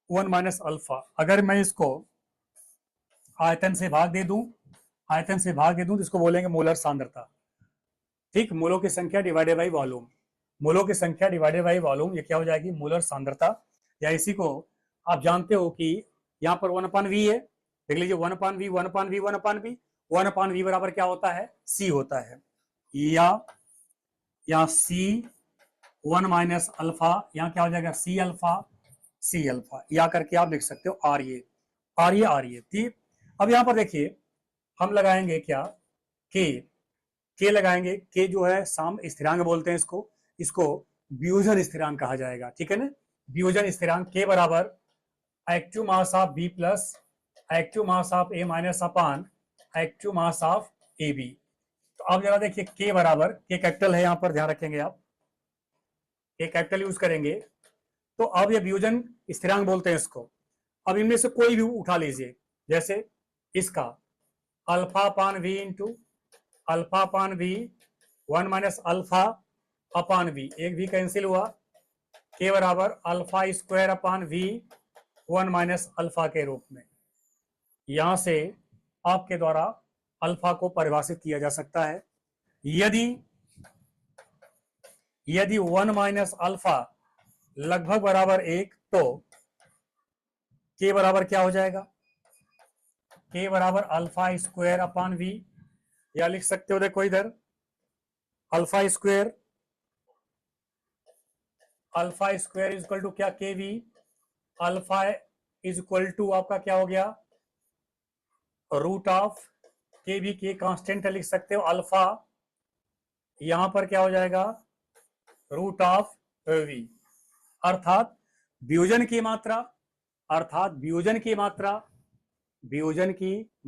1 माइनस अल्फा। अगर मैं इसको आयतन से भाग दे दूं, आयतन से भाग दे दूं तो इसको बोलेंगे मोलर सांद्रता। ठीक, मोलों की संख्या डिवाइडेड बाई वॉल्यूम, मोलों की संख्या डिवाइडेड बाई वॉल्यूम, ये क्या हो जाएगी मोलर सांद्रता। या इसी को आप जानते हो कि यहाँ पर 1/v है, देख लीजिए 1/v 1/v 1/v 1/v बराबर क्या होता है, c होता है। या c 1 माइनस अल्फा, यहाँ क्या हो जाएगा c अल्फा, या करके आप लिख सकते हो आर ये। ठीक, अब यहाँ पर देखिए हम लगाएंगे क्या, के लगाएंगे। के जो है साम स्थिरांक बोलते हैं इसको वियोजन स्थिरांक कहा जाएगा। ठीक है ना, वियोजन स्थिरांक के बराबर active mass of B plus active mass of A minus upon active mass of A B. तो अब जरा देखिए के बराबर, के कैपिटल है यहाँ पर, ध्यान रखेंगे आप, के कैपिटल यूज करेंगे। तो अब ये वियोजन स्थिरांक बोलते हैं इसको। अब इनमें से कोई भी उठा लीजिए, जैसे इसका alpha upon V into alpha upon V 1 minus alpha upon V, एक भी कैंसिल हुआ, के बराबर alpha square upon V 1 minus alpha के रूप में। यहां से आपके द्वारा अल्फा को परिभाषित किया जा सकता है। यदि 1 माइनस अल्फा लगभग बराबर 1, तो के बराबर क्या हो जाएगा, के बराबर अल्फा स्क्वायर अपान वी, या लिख सकते हो देखो इधर alpha square is equal to क्या, K V. Alpha is equal to आपका क्या हो गया, root of K V, K constant लिख सकते हो, अल्फा यहां पर क्या हो जाएगा रूट ऑफ वी। अर्थात वियोजन की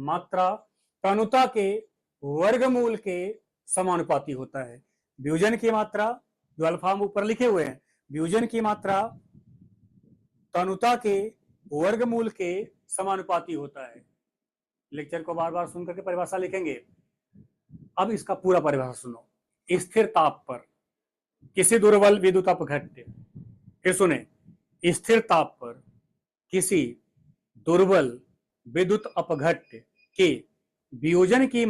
मात्रा तनुता के वर्गमूल के समानुपाती होता है। वियोजन की मात्रा जो अल्फा हम ऊपर लिखे हुए हैं, वियोजन की मात्रा तनुता के वर्गमूल के समानुपाती होता है। लेक्चर को बार बार सुन करके परिभाषा लिखेंगे। अब इसका पूरा परिभाषा सुनो। स्थिर ताप पर किसी दुर्बल विद्युत अपघट्य, फिर सुने, स्थिर ताप पर किसी दुर्बल विद्युत अपघट्य के वियोजन की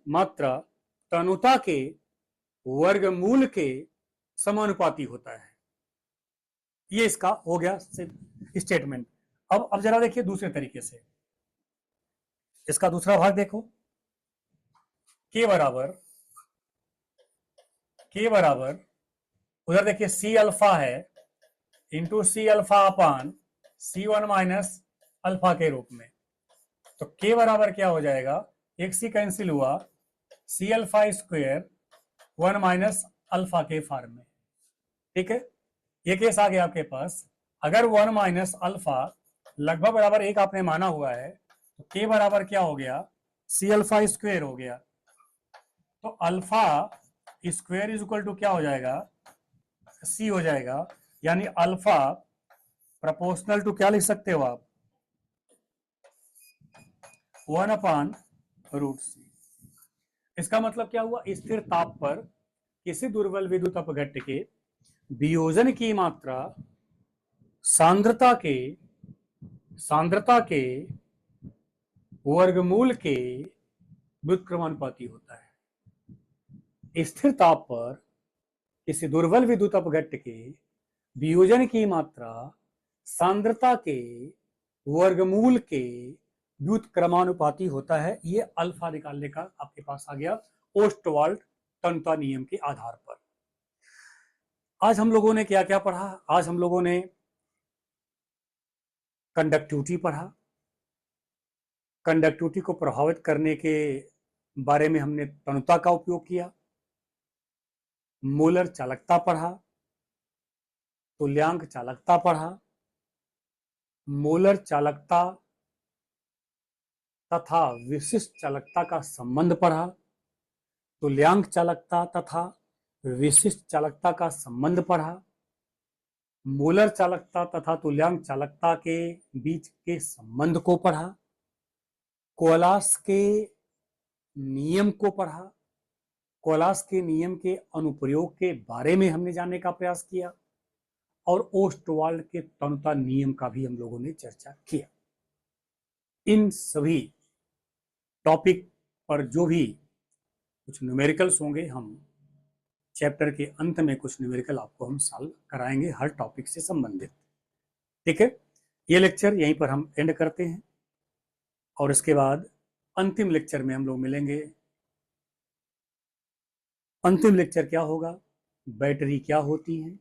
मात्रा तनुता के वर्गमूल के समानुपाती होता है। ये इसका हो गया स्टेटमेंट। अब जरा देखिए दूसरे तरीके से, इसका दूसरा भाग देखो। के बराबर उधर देखिए सी अल्फा है into C alpha upon C1 minus alpha के रूप में। तो के बराबर क्या हो जाएगा, एक सी कैंसिल हुआ, C alpha square 1 minus alpha के फॉर्म में। ठीक है, ये केस आ गया आपके पास। अगर 1 माइनस अल्फा लगभग बराबर एक आपने माना हुआ है, तो के बराबर क्या हो गया, सी अल्फा स्क्वायर हो गया। तो alpha square is equal to क्या हो जाएगा, सी हो जाएगा। यानी अल्फा प्रोपोर्शनल टू क्या लिख सकते हो आप, 1 अपान रूट सी। इसका मतलब क्या हुआ, स्थिर ताप पर किसी दुर्बल विद्युत अपघट्य के वियोजन की मात्रा सांद्रता के वर्गमूल के व्युत्क्रमानुपाती होता है। स्थिर ताप पर किसी दुर्बल विद्युत अपघट्य के वियोजन की मात्रा सांद्रता के वर्गमूल के व्युत्क्रमानुपाती होता है। ये अल्फा निकालने का आपके पास आ गया ओस्टवाल्ड तन्यता नियम के आधार पर। आज हम लोगों ने क्या क्या पढ़ा, आज हम लोगों ने कंडक्टिविटी पढ़ा। कंडक्टिविटी को प्रभावित करने के बारे में हमने तन्यता का उपयोग किया। मोलर चालकता पढ़ा, तुल्यांक चालकता पढ़ा, मोलर चालकता तथा विशिष्ट चालकता का संबंध पढ़ा, तुल्यांक चालकता तथा विशिष्ट चालकता का संबंध पढ़ा, मोलर चालकता तथा तुल्यांक चालकता के बीच के संबंध को पढ़ा, कोलास के नियम को पढ़ा, कोलास के नियम के अनुप्रयोग के बारे में हमने जानने का प्रयास किया, और ओस्टवाल्ड के तन्यता नियम का भी हम लोगों ने चर्चा किया। इन सभी टॉपिक पर जो भी कुछ न्यूमेरिकल्स होंगे, हम चैप्टर के अंत में कुछ न्यूमेरिकल आपको हम सॉल्व कराएंगे हर टॉपिक से संबंधित। ठीक है, ये लेक्चर यहीं पर हम एंड करते हैं, और इसके बाद अंतिम लेक्चर में हम लोग मिलेंगे। अंतिम लेक्चर क्या होगा, बैटरी क्या होती है,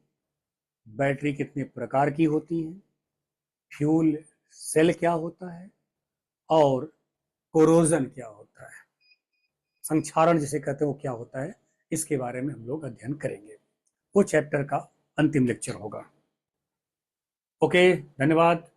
बैटरी कितने प्रकार की होती है, फ्यूल सेल क्या होता है, और कोरोजन क्या होता है, संक्षारण जिसे कहते हैं वो क्या होता है, इसके बारे में हम लोग अध्ययन करेंगे। वो चैप्टर का अंतिम लेक्चर होगा। ओके, धन्यवाद।